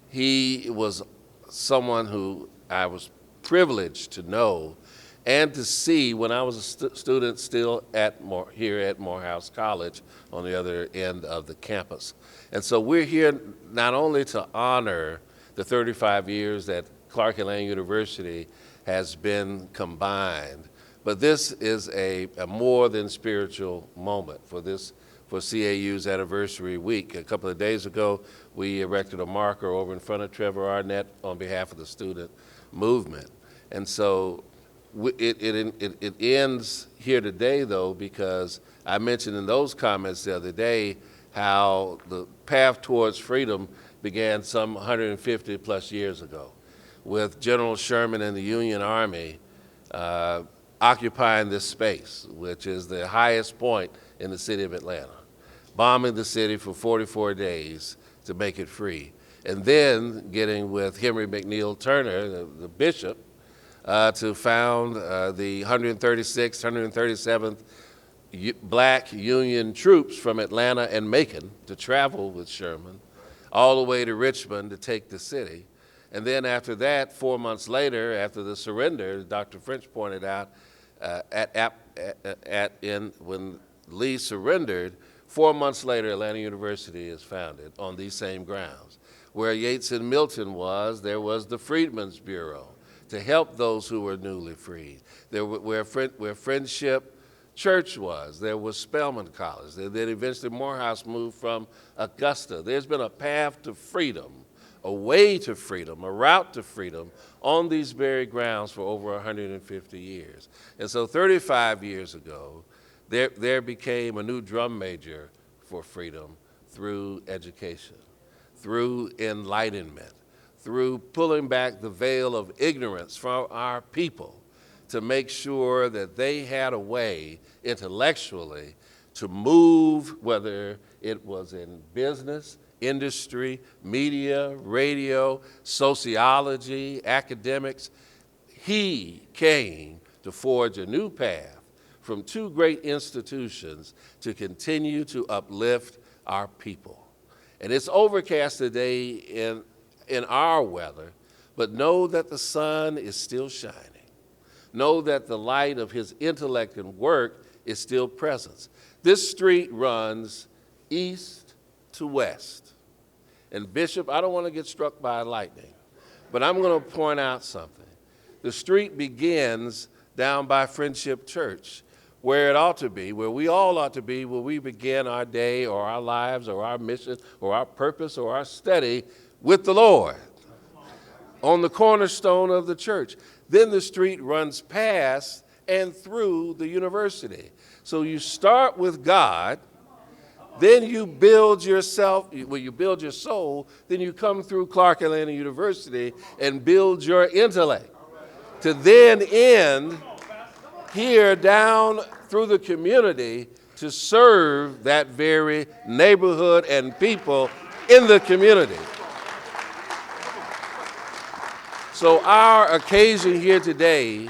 [SPEAKER 13] He was someone who I was privileged to know and to see when I was a student still here at Morehouse College on the other end of the campus. And so we're here not only to honor the 35 years that Clark Atlanta University has been combined, but this is a more than spiritual moment for CAU's anniversary week. A couple of days ago, we erected a marker over in front of Trevor Arnett on behalf of the student movement. And so it ends here today, though, because I mentioned in those comments the other day how the path towards freedom began some 150 plus years ago with General Sherman and the Union Army occupying this space, which is the highest point in the city of Atlanta, bombing the city for 44 days to make it free, and then getting with Henry McNeil Turner, the bishop, to found the 136th, 137th Black Union troops from Atlanta and Macon to travel with Sherman all the way to Richmond to take the city. And then after that, 4 months later, after the surrender, Dr. French pointed out, when Lee surrendered, 4 months later, Atlanta University is founded on these same grounds. Where Yates and Milton was, there was the Freedmen's Bureau to help those who were newly freed. Where Friendship Church was, there was Spelman College. Then eventually Morehouse moved from Augusta. There's been a path to freedom, a way to freedom, a route to freedom on these very grounds for over 150 years. And so 35 years ago, there became a new drum major for freedom through education, through enlightenment, through pulling back the veil of ignorance from our people to make sure that they had a way intellectually to move, whether it was in business, industry, media, radio, sociology, academics. He came to forge a new path from two great institutions to continue to uplift our people. And it's overcast today in our weather, but know that the sun is still shining. Know that the light of his intellect and work is still present. This street runs east to west. And Bishop, I don't want to get struck by lightning, but I'm going to point out something. The street begins down by Friendship Church, where it ought to be, where we all ought to be, where we begin our day or our lives or our mission or our purpose or our study with the Lord on the cornerstone of the church. Then the street runs past and through the university. So you start with God, then you build yourself, well, you build your soul, then you come through Clark Atlanta University and build your intellect to then end here down through the community to serve that very neighborhood and people in the community. So our occasion here today,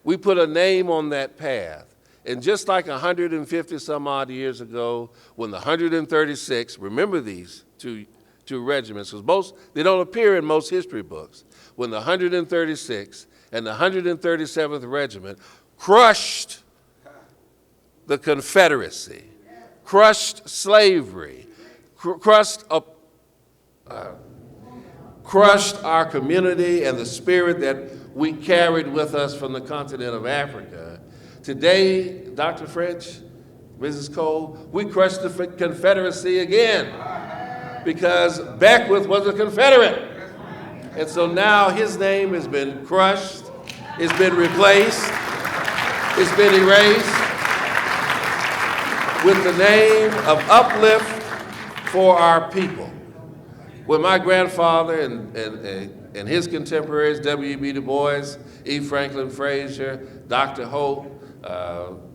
[SPEAKER 13] we put a name on that path. And just like 150 some odd years ago, when the 136, remember these two regiments, because they don't appear in most history books, when the 136th and the 137th Regiment crushed the Confederacy, crushed slavery, crushed our community and the spirit that we carried with us from the continent of Africa. Today, Dr. French, Mrs. Cole, we crushed the Confederacy again because Beckwith was a Confederate. And so now his name has been crushed, it's been replaced, it's been erased with the name of uplift for our people. When my grandfather and and his contemporaries, W.E.B. Du Bois, E. Franklin Frazier, Dr. Hope,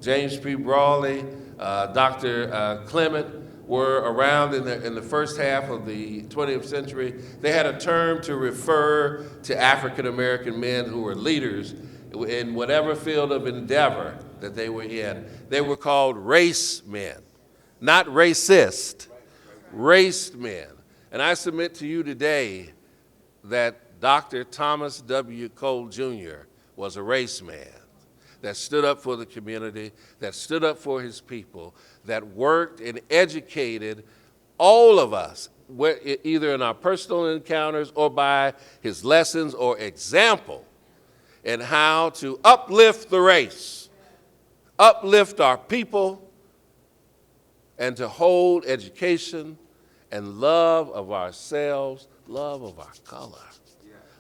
[SPEAKER 13] James P. Brawley, Dr. Clement, were around in the first half of the 20th century. They had a term to refer to African American men who were leaders in whatever field of endeavor that they were in. They were called race men, not racist, race men. And I submit to you today that Dr. Thomas W. Cole Jr. was a race man that stood up for the community, that stood up for his people, that worked and educated all of us, either in our personal encounters or by his lessons or example, in how to uplift the race, uplift our people, and to hold education and love of ourselves, love of our color,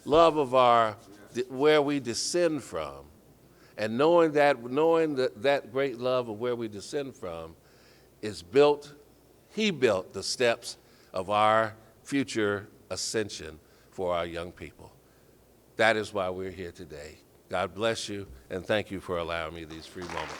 [SPEAKER 13] love of where we descend from. And knowing that great love of where we descend from is built, he built the steps of our future ascension for our young people. That is why we're here today. God bless you, and thank you for allowing me these free moments.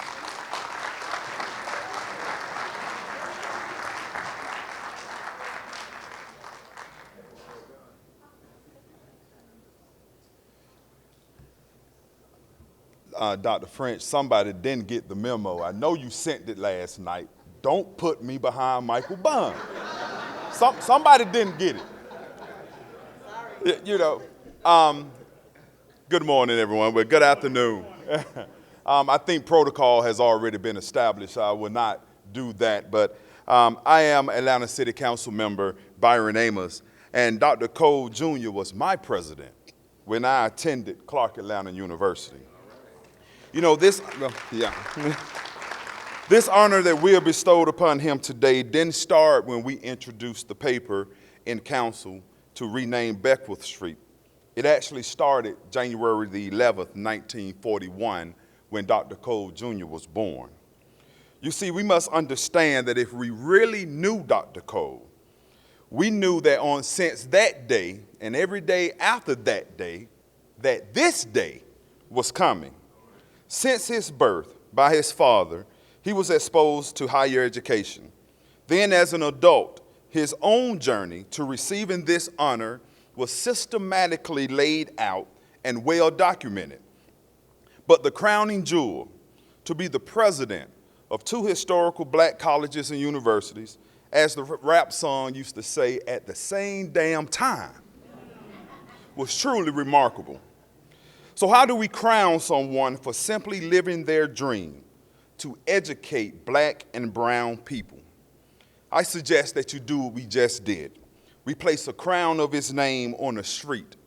[SPEAKER 14] Dr. French, somebody didn't get the memo. I know you sent it last night. Don't put me behind Michael Bond. Somebody didn't get it. You know, good morning, everyone. Well, good afternoon. I think protocol has already been established. I will not do that, but I am Atlanta City Council member Byron Amos, and Dr. Cole Jr. was my president when I attended Clark Atlanta University. You know, this honor that we have bestowed upon him today didn't start when we introduced the paper in council to rename Beckwith Street. It actually started January the 11th, 1941, when Dr. Cole Jr. was born. You see, we must understand that if we really knew Dr. Cole, we knew that since that day and every day after that day, that this day was coming. Since his birth by his father, he was exposed to higher education. Then as an adult, his own journey to receiving this honor was systematically laid out and well documented. But the crowning jewel, to be the president of 2 historical black colleges and universities, as the rap song used to say, at the same damn time, was truly remarkable. So how do we crown someone for simply living their dream to educate black and brown people? I suggest that you do what we just did. We place a crown of his name on a street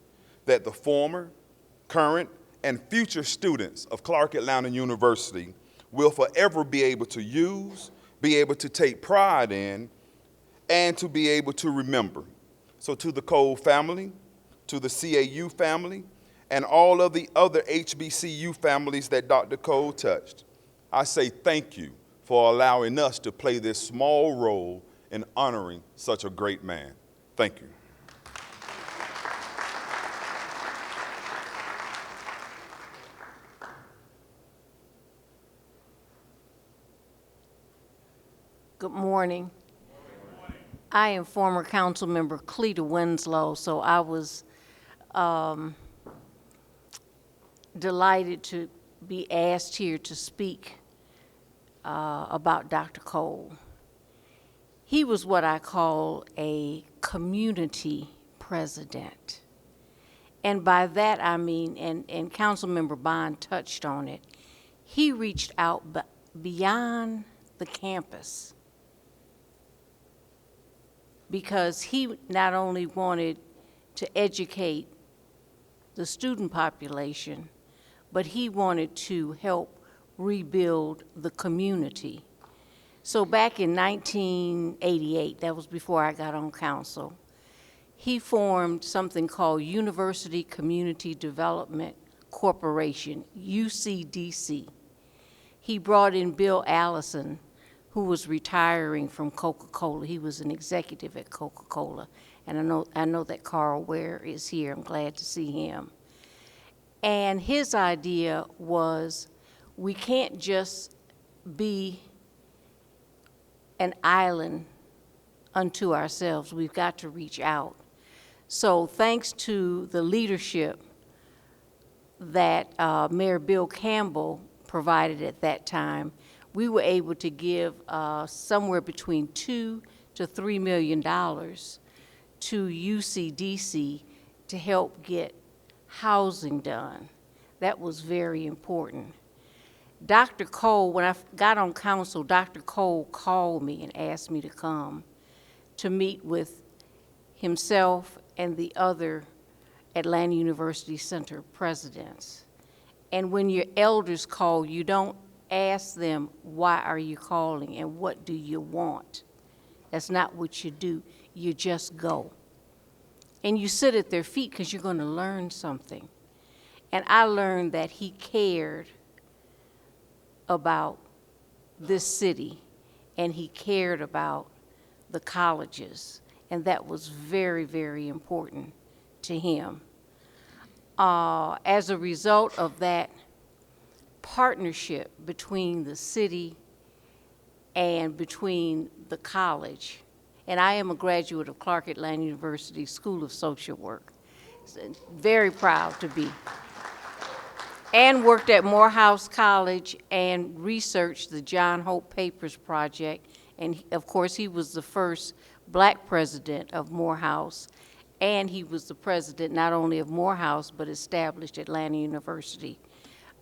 [SPEAKER 14] that the former, current, and future students of Clark Atlanta University will forever be able to use, be able to take pride in, and to be able to remember. So to the Cole family, to the CAU family, and all of the other HBCU families that Dr. Cole touched, I say thank you for allowing us to play this small role in honoring such a great man. Thank you.
[SPEAKER 15] Good morning. I am former council member Cleta Winslow, so I was delighted to be asked here to speak about Dr. Cole. He was what I call a community president. And by that I mean, and Councilmember Bond touched on it, he reached out beyond the campus because he not only wanted to educate the student population, but he wanted to help rebuild the community. So back in 1988, that was before I got on council, he formed something called University Community Development Corporation, UCDC. He brought in Bill Allison, who was retiring from Coca-Cola. He was an executive at Coca-Cola. and I know that Carl Ware is here. I'm glad to see him. And his idea was we can't just be an island unto ourselves. We've got to reach out. So thanks to the leadership that Mayor Bill Campbell provided at that time, we were able to give somewhere between $2 to $3 million to UCDC to help get housing done. That was very important. Dr. Cole, when I got on council, Dr. Cole called me and asked me to come to meet with himself and the other Atlanta University Center presidents. And when your elders call, you don't ask them, why are you calling and what do you want? That's not what you do. You just go. And you sit at their feet because you're going to learn something. And I learned that he cared about this city and he cared about the colleges. And that was very, very important to him. As a result of that partnership between the city and between the college, and I am a graduate of Clark Atlanta University School of Social Work. So very proud to be. And worked at Morehouse College and researched the John Hope Papers Project. And of course, he was the first Black president of Morehouse. And he was the president not only of Morehouse, but established Atlanta University.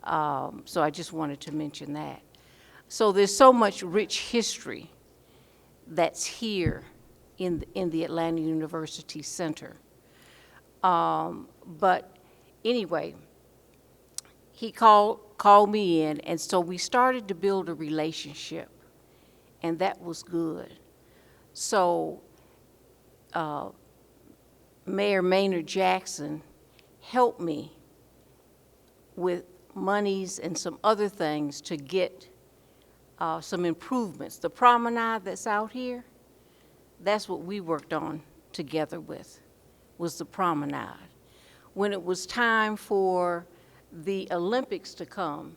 [SPEAKER 15] So I just wanted to mention that. So there's so much rich history that's here in the Atlanta University Center. But anyway, he called me in, and so we started to build a relationship, and that was good. So Mayor Maynard Jackson helped me with monies and some other things to get some improvements. The promenade that's out here, that's what we worked on together with, was the promenade. When it was time for the Olympics to come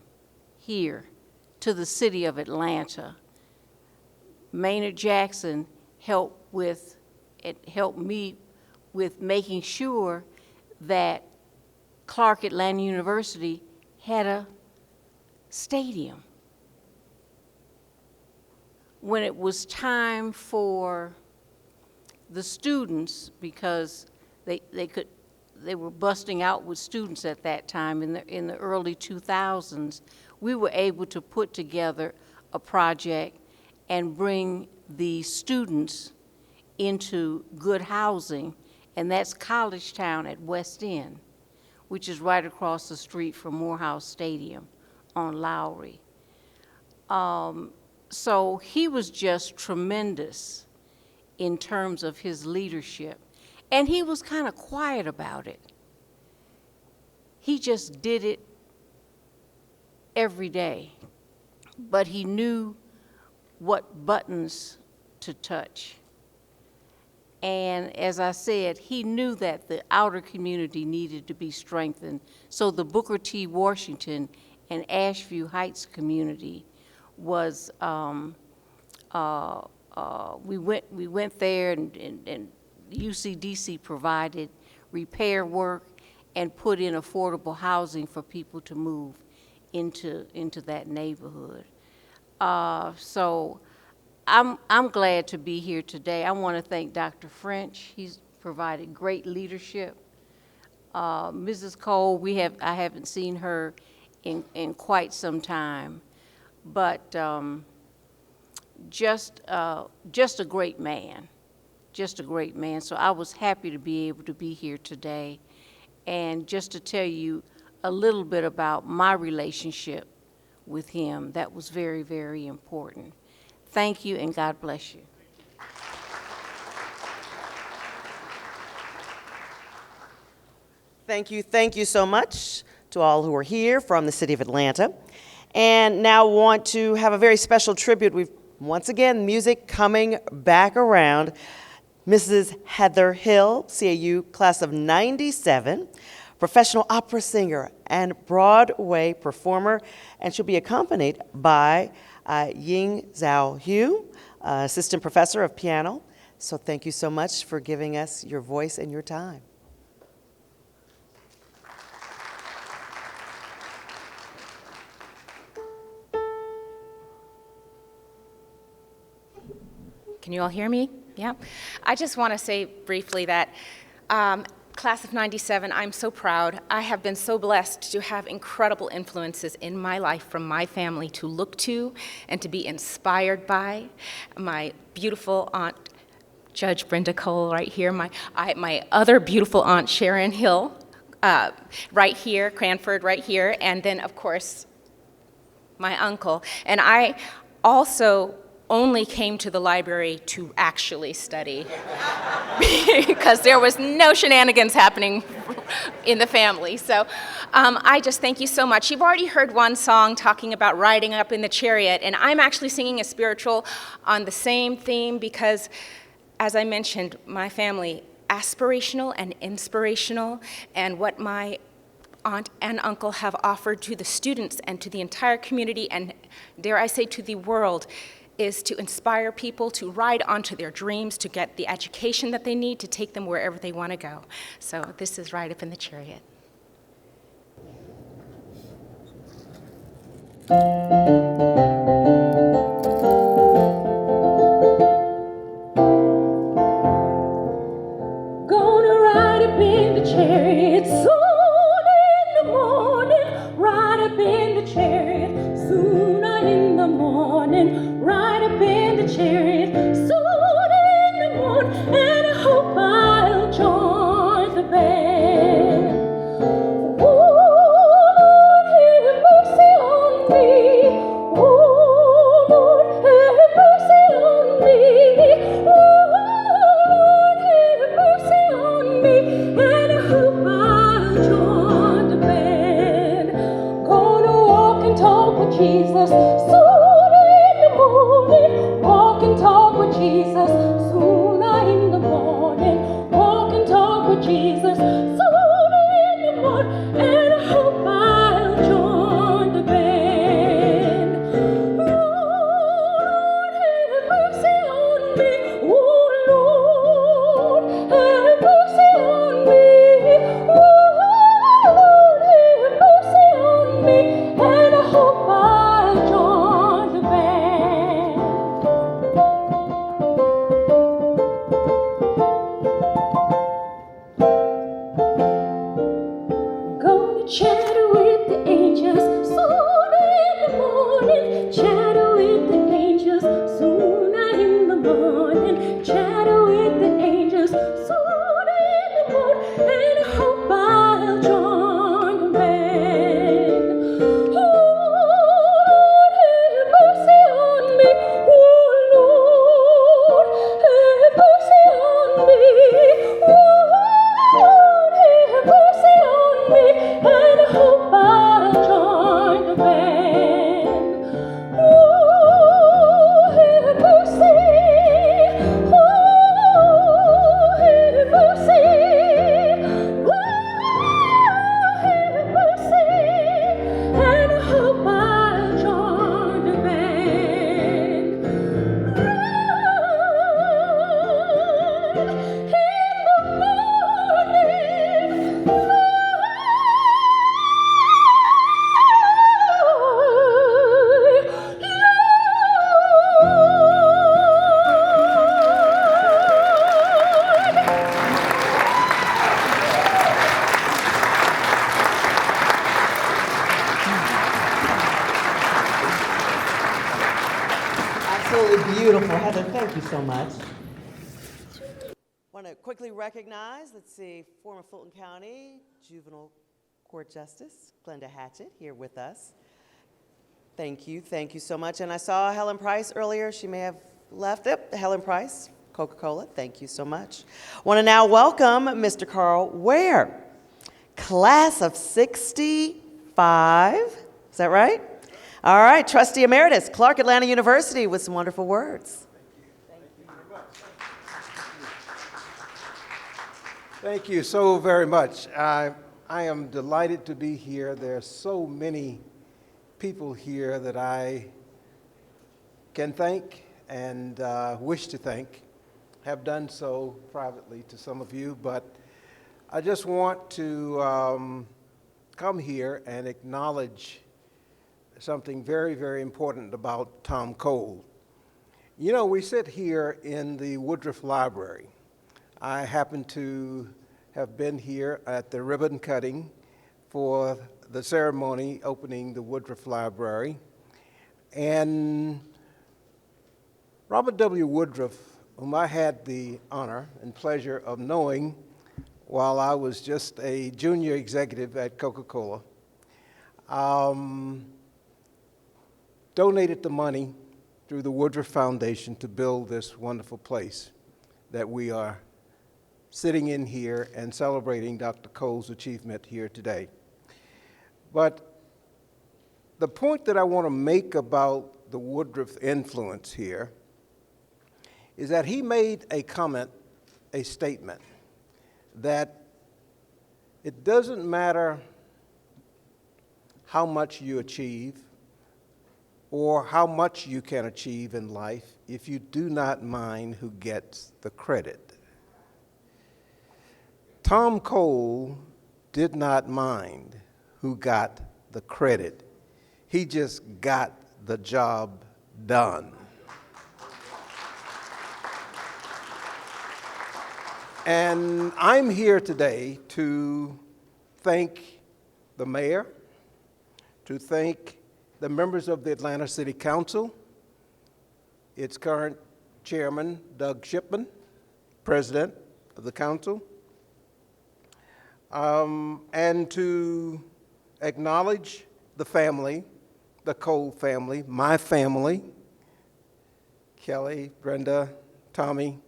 [SPEAKER 15] here to the city of Atlanta, Maynard Jackson helped me with making sure that Clark Atlanta University had a stadium. When it was time for the students, because they were busting out with students at that time in the early 2000s, we were able to put together a project and bring the students into good housing, and that's College Town at West End, which is right across the street from Morehouse Stadium on Lowry. So he was just tremendous in terms of his leadership. And he was kind of quiet about it. He just did it every day. But he knew what buttons to touch. And as I said, he knew that the outer community needed to be strengthened. So the Booker T. Washington and Ashview Heights community was, we went there and UCDC provided repair work and put in affordable housing for people to move into that neighborhood. So I'm glad to be here today. I want to thank Dr. French. He's provided great leadership. Mrs. Cole, I haven't seen her in quite some time, but just a great man. Just a great man. So I was happy to be able to be here today. And just to tell you a little bit about my relationship with him, that was very, very important. Thank you, and God bless you.
[SPEAKER 9] Thank you so much to all who are here from the city of Atlanta. And now want to have a very special tribute. We've, once again, music coming back around. Mrs. Heather Hill, CAU class of 97, professional opera singer and Broadway performer, and she'll be accompanied by Ying Zhao Hu, assistant professor of piano. So thank you so much for giving us your voice and your time.
[SPEAKER 16] Can you all hear me? Yeah. I just want to say briefly that class of 97, I'm so proud. I have been so blessed to have incredible influences in my life from my family to look to and to be inspired by. My beautiful aunt, Judge Brenda Cole, right here. My other beautiful aunt, Sharon Hill, right here, Cranford, right here. And then, of course, my uncle. And I also only came to the library to actually study because there was no shenanigans happening in the family. So I just thank you so much. You've already heard one song talking about riding up in the chariot, and I'm actually singing a spiritual on the same theme because, as I mentioned, my family, aspirational and inspirational, and what my aunt and uncle have offered to the students and to the entire community, and dare I say to the world, is to inspire people to ride onto their dreams, to get the education that they need to take them wherever they want to go. So this is Ride Up in the Chariot.
[SPEAKER 11] Gonna ride up in the chariot soon in the morning. Ride up in the chariot soon in the morning. Ride up in the chariot soon in the morning. And I hope I'll join the band. Oh, Lord, have mercy on me. Oh, Lord, have mercy on me. Oh, Lord, have mercy on me. And I hope I'll join the band. Gonna walk and talk with Jesus soon in the morning. Walk and talk with Jesus soon in the morning. Walk and talk with Jesus soon in the morning. And I hope I'll join the band. Lord, have mercy on me. Oh, Lord, have mercy on me. Oh, Lord, have mercy on me. And I hope I'll join the band. Gonna chatter with the angels soon in the morning. Chatter with the angels soon in the morning. Chatter with the angels soon in the morning. And I hope I'll join the band. Oh, Lord, have mercy on me. Oh, Lord, have mercy on me. Oh, Lord, have mercy on me. And I hope I'll join the band. Oh, have mercy. Oh, have mercy. Oh, have mercy. And I hope I'll join the band.
[SPEAKER 9] Absolutely beautiful. Heather, thank you so much. Want to quickly recognize, let's see, former Fulton County Juvenile Court Justice Glenda Hatchett here with us. Thank you so much. And I saw Helen Price earlier. She may have left. Yep, Helen Price, Coca-Cola. Thank you so much. Want to now welcome Mr. Carl Ware, class of 65. Is that right? All right, Trustee Emeritus, Clark Atlanta University, with some wonderful words.
[SPEAKER 6] Thank you so very much. I am delighted to be here. There are so many people here that I can thank and wish to thank. Have done so privately to some of you, but I just want to come here and acknowledge something very, very important about Tom Cole. You know, we sit here in the Woodruff Library. I happen to have been here at the ribbon cutting for the ceremony opening the Woodruff Library. And Robert W. Woodruff, whom I had the honor and pleasure of knowing while I was just a junior executive at Coca-Cola, donated the money through the Woodruff Foundation to build this wonderful place that we are sitting in here and celebrating Dr. Cole's achievement here today. But the point that I want to make about the Woodruff influence here is that he made a comment, a statement, that it doesn't matter how much you achieve or how much you can achieve in life if you do not mind who gets the credit. Tom Cole did not mind who got the credit. He just got the job done. And I'm here today to thank the mayor, to thank the members of the Atlanta City Council, its current chairman, Doug Shipman, president of the council, and to acknowledge the family, the Cole family, my family, Kelly, Brenda, Tommy.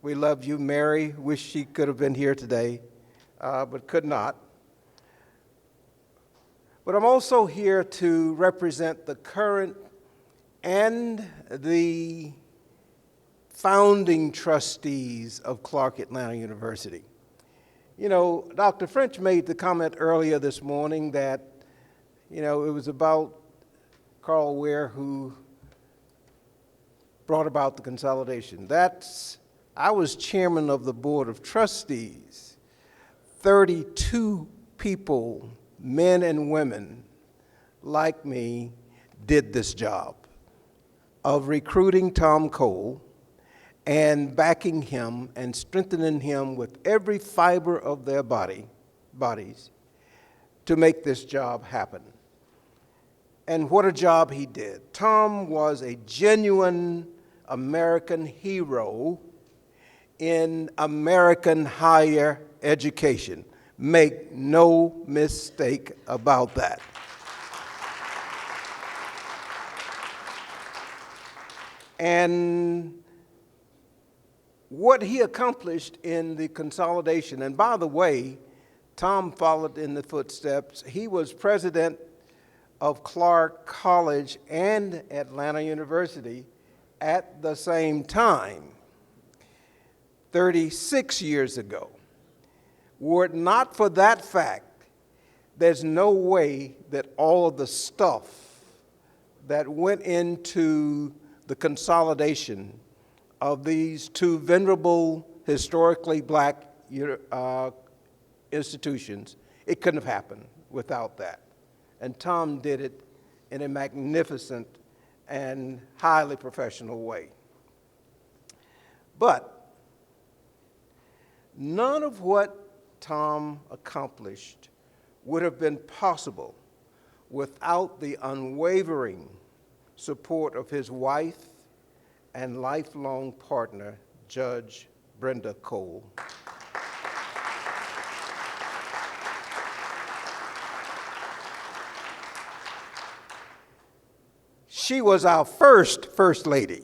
[SPEAKER 6] We love you. Mary, wish she could have been here today, but could not. But I'm also here to represent the current and the founding trustees of Clark Atlanta University. You know, Dr. French made the comment earlier this morning that, you know, it was about Carl Ware who brought about the consolidation. I was chairman of the board of trustees. 32 people, men and women like me, did this job of recruiting Tom Cole and backing him and strengthening him with every fiber of their bodies to make this job happen. And what a job he did. Tom was a genuine American hero in American higher education. Make no mistake about that. And what he accomplished in the consolidation, and by the way, Tom followed in the footsteps. He was president of Clark College and Atlanta University at the same time, 36 years ago. Were it not for that fact, there's no way that all of the stuff that went into the consolidation of these two venerable, historically black institutions, it couldn't have happened without that. And Tom did it in a magnificent and highly professional way. But none of what Tom accomplished would have been possible without the unwavering support of his wife and lifelong partner, Judge Brenda Cole. She was our first lady.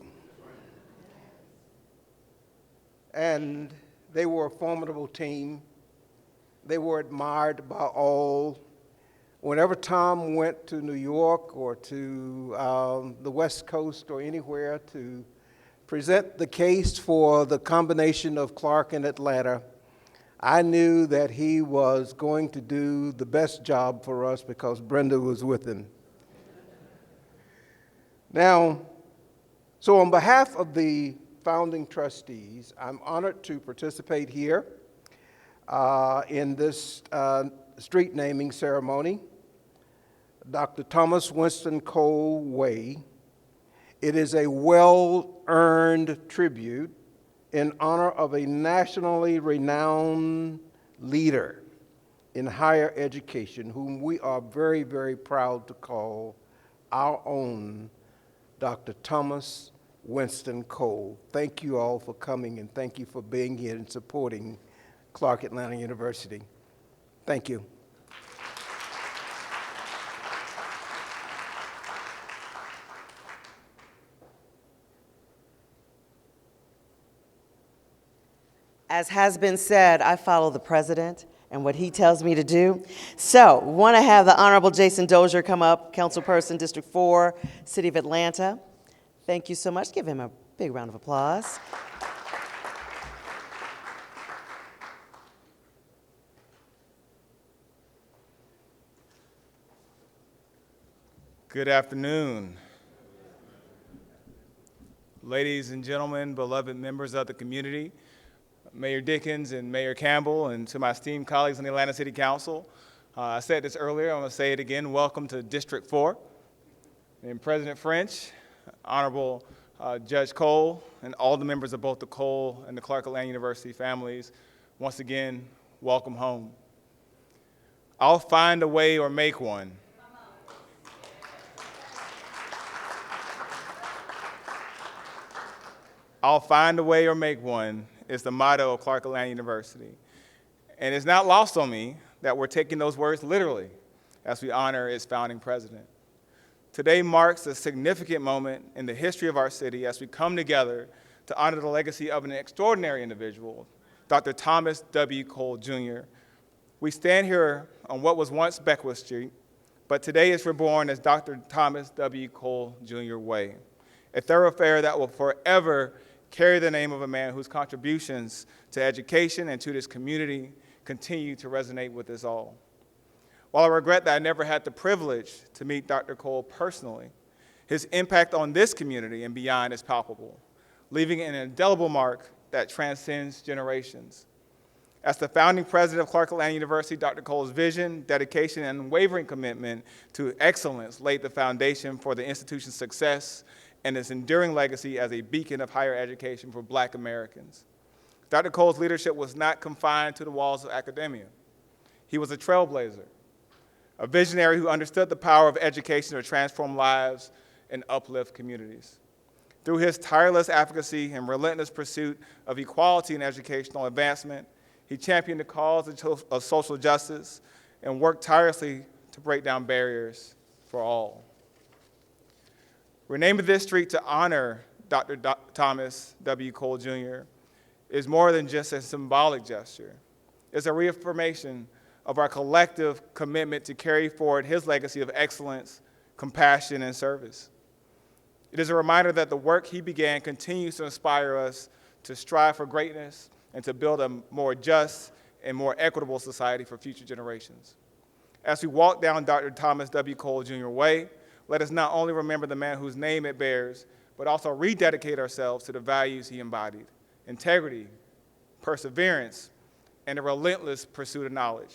[SPEAKER 6] And they were a formidable team. They were admired by all. Whenever Tom went to New York or to the West Coast or anywhere to present the case for the combination of Clark and Atlanta, I knew that he was going to do the best job for us because Brenda was with him. Now, so on behalf of the founding trustees, I'm honored to participate here in this street naming ceremony. Dr. Thomas Winston Cole Way. It is a well-earned tribute in honor of a nationally renowned leader in higher education, whom we are very, very proud to call our own Dr. Thomas Winston Cole. Thank you all for coming, and thank you for being here and supporting Clark Atlanta University. Thank you.
[SPEAKER 9] As has been said, I follow the president and what he tells me to do. So, want to have the Honorable Jason Dozier come up, Councilperson, District 4, City of Atlanta. Thank you so much. Give him a big round of applause.
[SPEAKER 4] Good afternoon. Ladies and gentlemen, beloved members of the community, Mayor Dickens and Mayor Campbell, and to my esteemed colleagues on the Atlanta City Council. I said this earlier, I'm going to say it again. Welcome to District 4. And President French, Honorable Judge Cole, and all the members of both the Cole and the Clark Atlanta University families, once again, welcome home. I'll find a way or make one. I'll find a way or make one is the motto of Clark Atlanta University. And it's not lost on me that we're taking those words literally as we honor its founding president. Today marks a significant moment in the history of our city as we come together to honor the legacy of an extraordinary individual, Dr. Thomas W. Cole, Jr. We stand here on what was once Beckwith Street, but today is reborn as Dr. Thomas W. Cole, Jr. Way, a thoroughfare that will forever carry the name of a man whose contributions to education and to this community continue to resonate with us all. While I regret that I never had the privilege to meet Dr. Cole personally, his impact on this community and beyond is palpable, leaving an indelible mark that transcends generations. As the founding president of Clark Atlanta University, Dr. Cole's vision, dedication, and unwavering commitment to excellence laid the foundation for the institution's success and its enduring legacy as a beacon of higher education for Black Americans. Dr. Cole's leadership was not confined to the walls of academia. He was a trailblazer, a visionary who understood the power of education to transform lives and uplift communities. Through his tireless advocacy and relentless pursuit of equality and educational advancement, he championed the cause of social justice and worked tirelessly to break down barriers for all. We're naming this street to honor Dr. Thomas W. Cole, Jr. is more than just a symbolic gesture. It's a reaffirmation of our collective commitment to carry forward his legacy of excellence, compassion, and service. It is a reminder that the work he began continues to inspire us to strive for greatness and to build a more just and more equitable society for future generations. As we walk down Dr. Thomas W. Cole, Jr. Way, let us not only remember the man whose name it bears, but also rededicate ourselves to the values he embodied: integrity, perseverance, and a relentless pursuit of knowledge.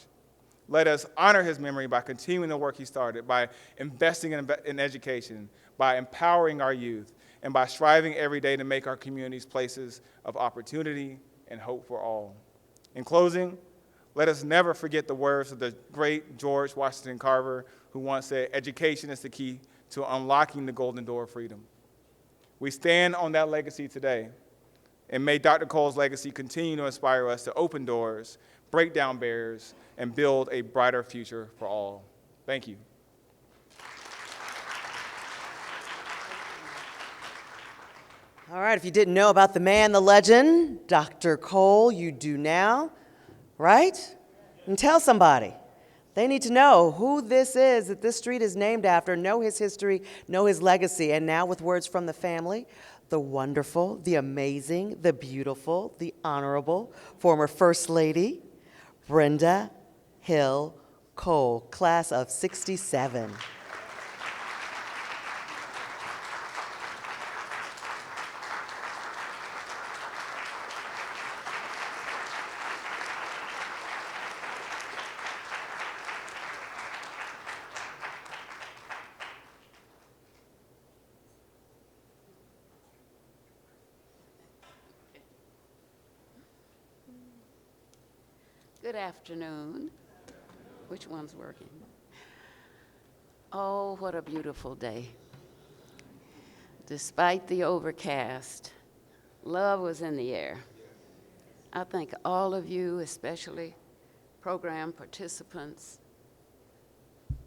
[SPEAKER 4] Let us honor his memory by continuing the work he started, by investing in education, by empowering our youth, and by striving every day to make our communities places of opportunity and hope for all. In closing, let us never forget the words of the great George Washington Carver, who once said, "Education is the key to unlocking the golden door of freedom." We stand on that legacy today, and may Dr. Cole's legacy continue to inspire us to open doors, break down barriers, and build a brighter future for all. Thank you.
[SPEAKER 9] All right, if you didn't know about the man, the legend, Dr. Cole, you do now, right? And tell somebody. They need to know who this is that this street is named after, know his history, know his legacy. And now with words from the family, the wonderful, the amazing, the beautiful, the honorable former First Lady, Brenda Hill Cole, class of 67.
[SPEAKER 7] Good afternoon. Which one's working? Oh, what a beautiful day. Despite the overcast, love was in the air. I thank all of you, especially program participants.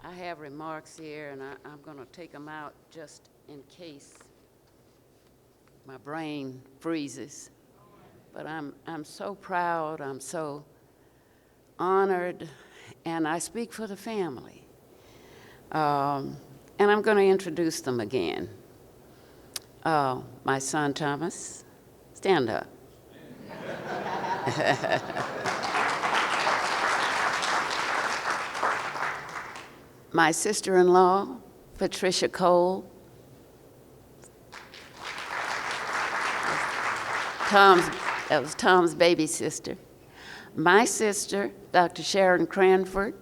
[SPEAKER 7] I have remarks here, and I'm going to take them out just in case my brain freezes. But I'm so proud, I'm so honored, and I speak for the family. And I'm going to introduce them again. My son, Thomas, stand up. My sister-in-law, Patricia Cole. That was Tom's baby sister. My sister, Dr. Sharon Cranford,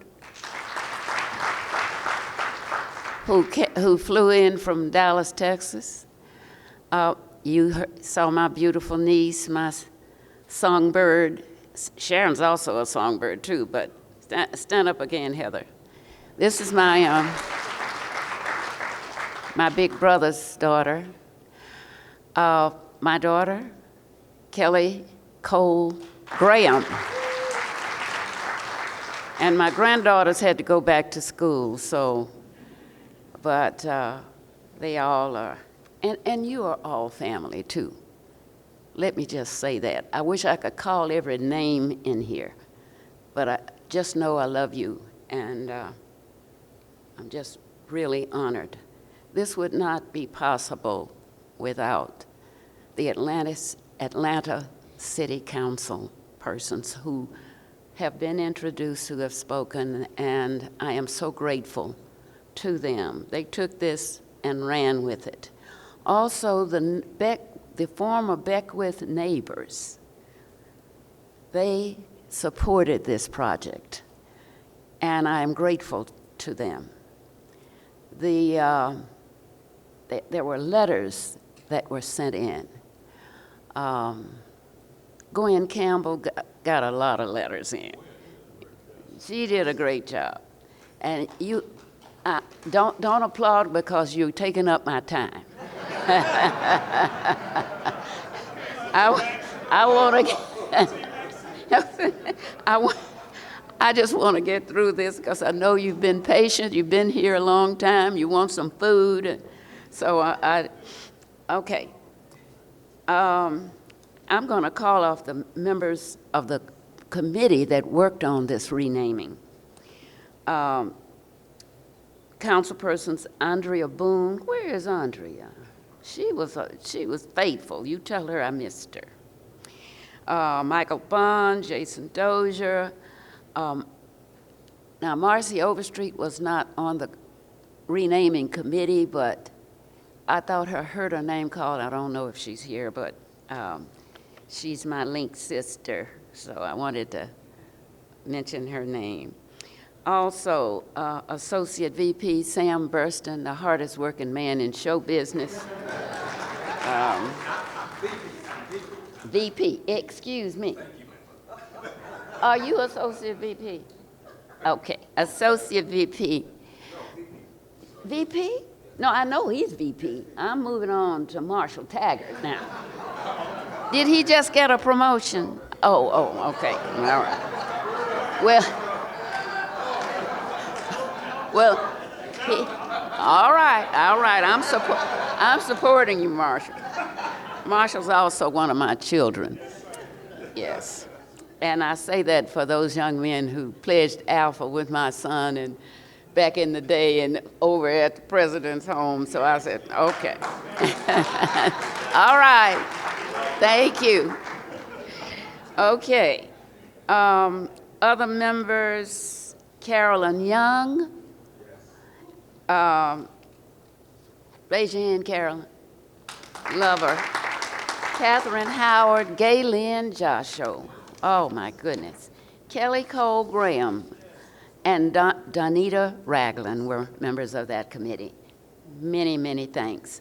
[SPEAKER 7] who flew in from Dallas, Texas. You saw my beautiful niece, my songbird. Sharon's also a songbird too, but stand up again, Heather. This is my big brother's daughter. My daughter, Kelly Cole Graham. And my granddaughters had to go back to school, but they all are, and you are all family too. Let me just say that. I wish I could call every name in here, but I just know I love you, and I'm just really honored. This would not be possible without the Atlanta City Council persons who have been introduced, who have spoken, and I am so grateful to them. They took this and ran with it. Also, the former Beckwith neighbors, they supported this project, and I am grateful to them. There were letters that were sent in. Gwen Campbell got a lot of letters in. She did a great job. And you, don't applaud because you're taking up my time. I just want to get through this because I know you've been patient. You've been here a long time. You want some food. So okay. I'm going to call off the members of the committee that worked on this renaming. Councilpersons Andrea Boone. Where is Andrea? She was faithful. You tell her I missed her. Michael Bond, Jason Dozier. Now, Marcy Overstreet was not on the renaming committee, but I thought I heard her name called. I don't know if she's here, but she's my link sister, so I wanted to mention her name. Also, Associate VP Sam Burston, the hardest working man in show business. VP, excuse me. Are you Associate VP? Okay, Associate VP. VP? No, I know he's VP. I'm moving on to Marshall Taggart now. Did he just get a promotion? Oh, okay, all right. All right, I'm supporting you, Marshall. Marshall's also one of my children, yes. And I say that for those young men who pledged Alpha with my son and back in the day and over at the president's home. So I said, okay. All right, thank you. Okay, Other members, Carolyn Young. Raise your hand, Carolyn. Love her. Catherine Howard, Gaylyn Joshua. Oh, my goodness. Kelly Cole Graham and Donita Ragland were members of that committee. Many, many thanks.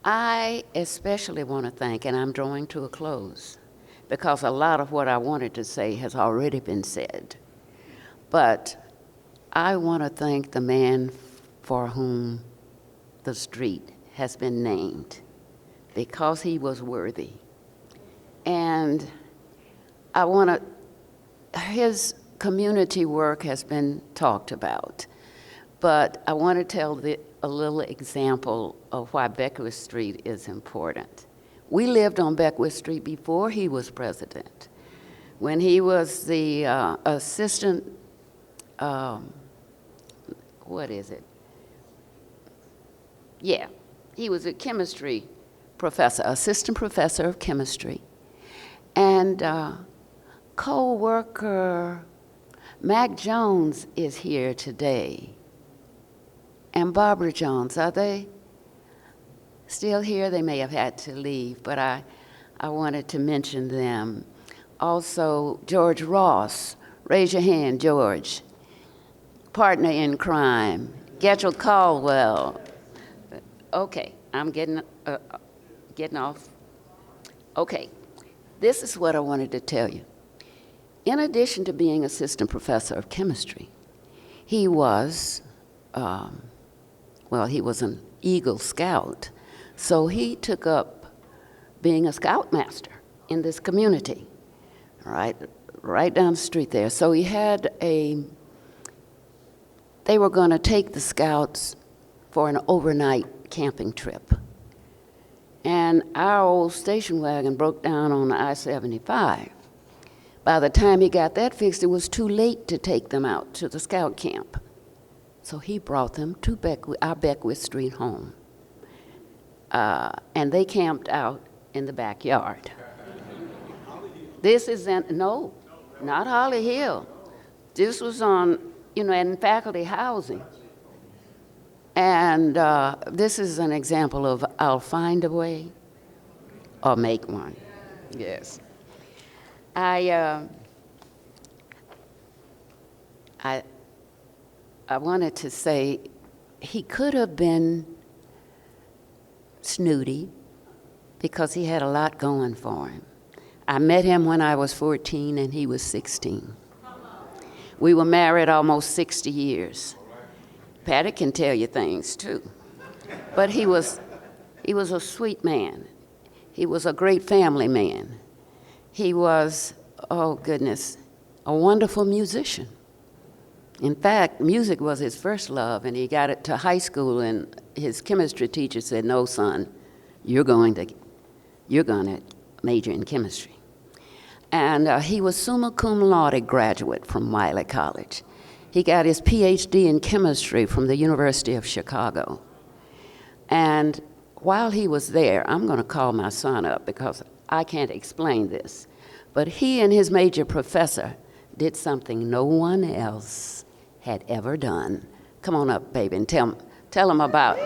[SPEAKER 7] I especially want to thank, and I'm drawing to a close, because a lot of what I wanted to say has already been said. But I want to thank the man for whom the street has been named, because he was worthy. And I want to, his community work has been talked about, but I want to tell a little example of why Beckwith Street is important. We lived on Beckwith Street before he was president. When he was the assistant, what is it? Yeah, he was a chemistry professor, assistant professor of chemistry. And co-worker Mac Jones is here today. And Barbara Jones, are they still here? They may have had to leave, but I wanted to mention them. Also, George Ross, raise your hand, George. Partner in crime, Gertrude Caldwell. Okay, I'm getting off. Okay, this is what I wanted to tell you. In addition to being assistant professor of chemistry, he was, he was an Eagle Scout, so he took up being a scoutmaster in this community, right down the street there. So he had they were going to take the scouts for an overnight camping trip. And our old station wagon broke down on I-75. By the time he got that fixed, it was too late to take them out to the scout camp. So he brought them to our Beckwith Street home. And they camped out in the backyard. This is no, not Holly Hill. This was on, in faculty housing. And this is an example of I'll find a way or make one. Yes. I wanted to say he could have been snooty because he had a lot going for him. I met him when I was 14 and he was 16. We were married almost 60 years. Patty can tell you things too. But he was a sweet man. He was a great family man. He was, oh goodness, a wonderful musician. In fact, music was his first love, and he got it to high school, and his chemistry teacher said, "No, son, you're going to major in chemistry." And he was summa cum laude graduate from Wiley College. He got his PhD in chemistry from the University of Chicago. And while he was there, I'm going to call my son up because I can't explain this, but he and his major professor did something no one else had ever done. Come on up, baby, and tell him about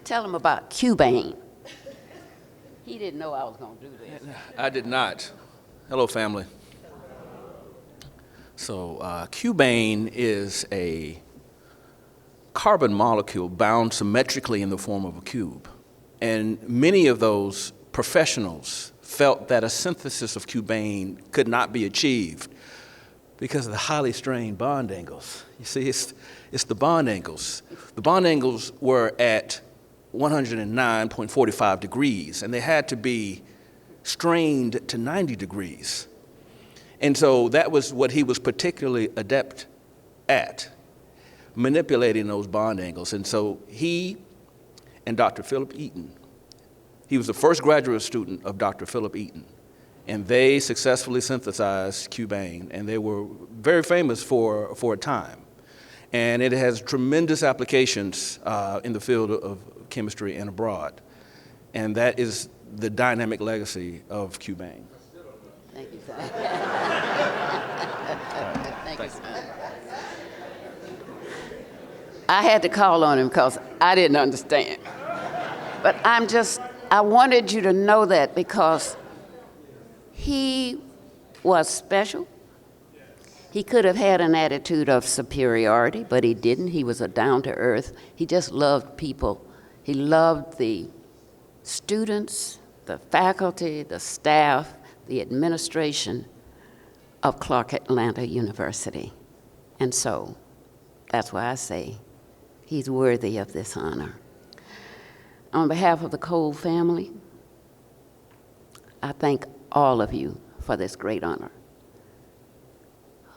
[SPEAKER 7] tell him about Cubane. He didn't know I was going to do this.
[SPEAKER 17] I did not. Hello, family. So Cubane is a carbon molecule bound symmetrically in the form of a cube. And many of those professionals felt that a synthesis of Cubane could not be achieved because of the highly strained bond angles. You see, it's the bond angles. The bond angles were at 109.45 degrees, and they had to be strained to 90 degrees. And so that was what he was particularly adept at, manipulating those bond angles. And so he and Dr. Philip Eaton, he was the first graduate student of Dr. Philip Eaton, and they successfully synthesized Cubane, and they were very famous for a time. And it has tremendous applications in the field of chemistry and abroad. And that is the dynamic legacy of Cuban.
[SPEAKER 7] Thank you, sir. Thank you, sir. I had to call on him because I didn't understand. But I wanted you to know that because he was special. He could have had an attitude of superiority, but he didn't. He was a down-to-earth. He just loved people. He loved the students, the faculty, the staff, the administration of Clark Atlanta University. And so that's why I say he's worthy of this honor. On behalf of the Cole family, I thank all of you for this great honor.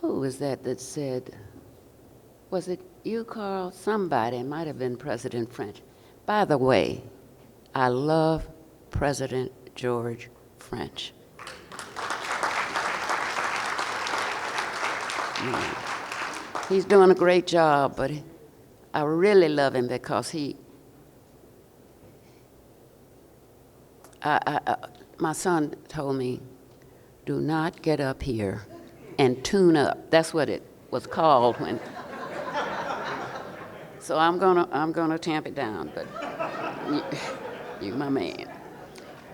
[SPEAKER 7] Who was that said, was it you, Carl? Somebody, it might have been President French. By the way, I love President George French. He's doing a great job, but I really love him because my son told me, do not get up here and tune up. That's what it was called when. So I'm gonna tamp it down, but you my man.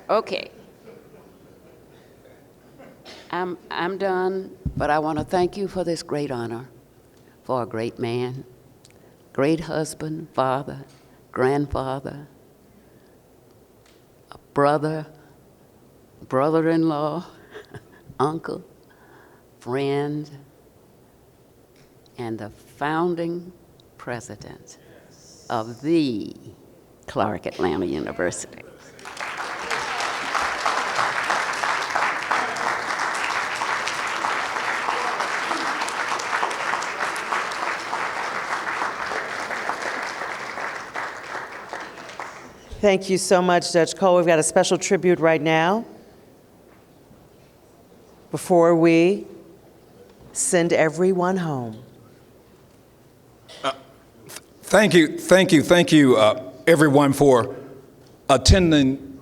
[SPEAKER 7] Okay. I'm done, but I want to thank you for this great honor, for a great man, great husband, father, grandfather, a brother, brother-in-law, uncle, friend, and the founding president of the Clark Atlanta University.
[SPEAKER 9] Thank you so much, Judge Cole. We've got a special tribute right now before we send everyone home.
[SPEAKER 3] Thank you, everyone, for attending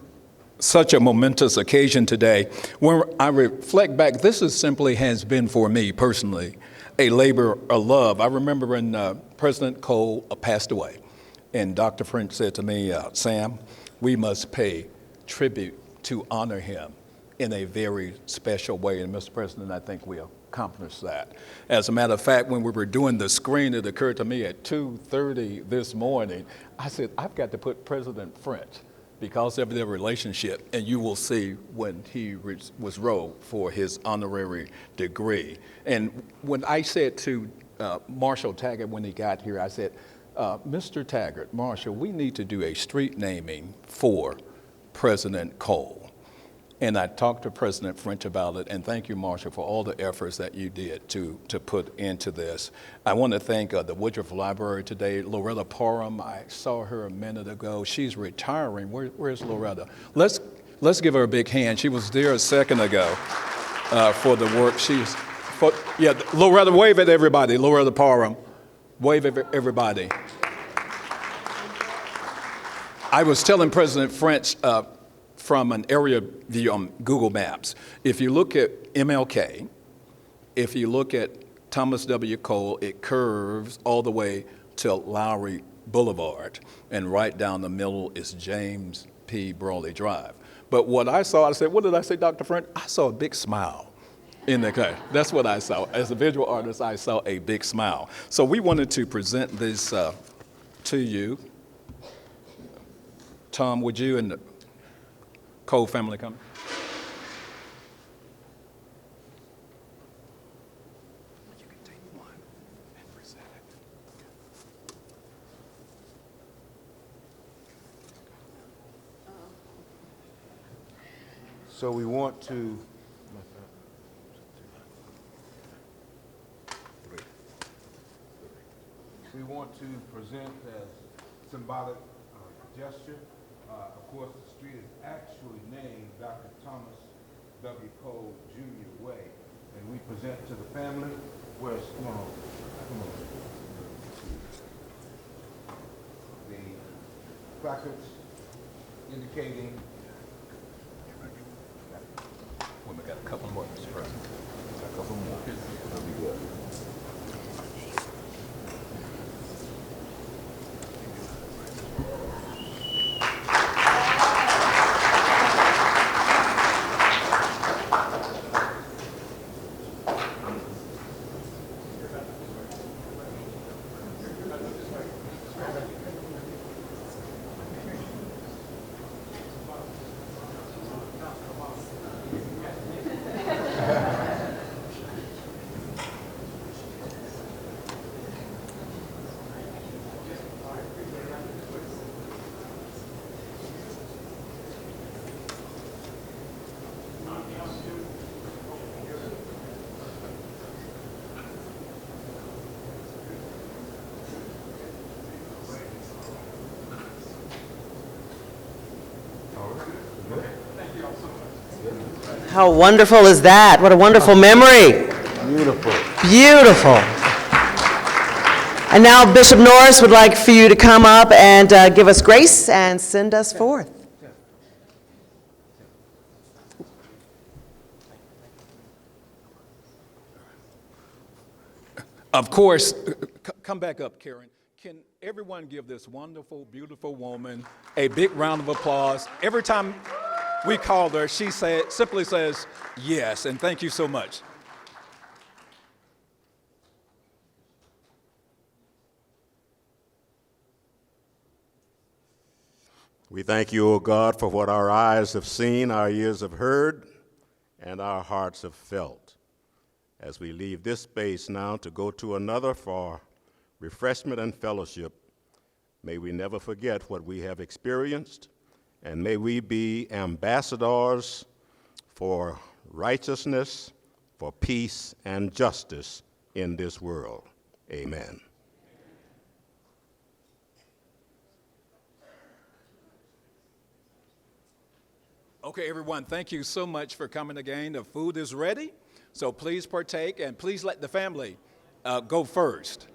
[SPEAKER 3] such a momentous occasion today. When I reflect back, this simply has been for me personally a labor of love. I remember when President Cole passed away, and Dr. French said to me, Sam, we must pay tribute to honor him in a very special way. And Mr. President, I think we accomplished that. As a matter of fact, when we were doing the screen, it occurred to me at 2:30 this morning, I said, I've got to put President French because of their relationship, and you will see when he was rolled for his honorary degree. And when I said to Marshall Taggart when he got here, I said, Mr. Taggart, Marshall, we need to do a street naming for President Cole. And I talked to President French about it, and thank you, Marshall, for all the efforts that you did to put into this. I want to thank the Woodruff Library today. Loretta Parham, I saw her a minute ago. She's retiring. Where's Loretta? Let's give her a big hand. She was there a second ago for the work Loretta, wave at everybody. Loretta Parham, wave at everybody. I was telling President French from an area view on Google Maps, if you look at MLK, if you look at Thomas W. Cole, it curves all the way to Lowry Boulevard, and right down the middle is James P. Brawley Drive. But what I saw, I said, what did I say, Dr. French? I saw a big smile in the car. That's what I saw. As a visual artist, I saw a big smile. So we wanted to present this to you. Tom, would you and the Cole family come? You can take one and present it.
[SPEAKER 5] So we want to present as symbolic gesture. Of course, the street is actually named Dr. Thomas W. Cole Jr. Way, and we present to the family. Where's come on. The placards indicating
[SPEAKER 3] couple more, Mr. President. A couple more. That'll be good.
[SPEAKER 9] How wonderful is that? What a wonderful memory.
[SPEAKER 5] Beautiful.
[SPEAKER 9] Beautiful. And now Bishop Norris would like for you to come up and give us grace and send us forth.
[SPEAKER 3] Of course, come back up, Karyn. Can everyone give this wonderful, beautiful woman a big round of applause? Every time we call her, she simply says yes, and thank you so much.
[SPEAKER 10] We thank you, O God, for what our eyes have seen, our ears have heard, and our hearts have felt. As we leave this space now to go to another for refreshment and fellowship, may we never forget what we have experienced, and may we be ambassadors for righteousness, for peace and justice in this world. Amen.
[SPEAKER 3] Okay, everyone, thank you so much for coming again. The food is ready, so please partake, and please let the family go first.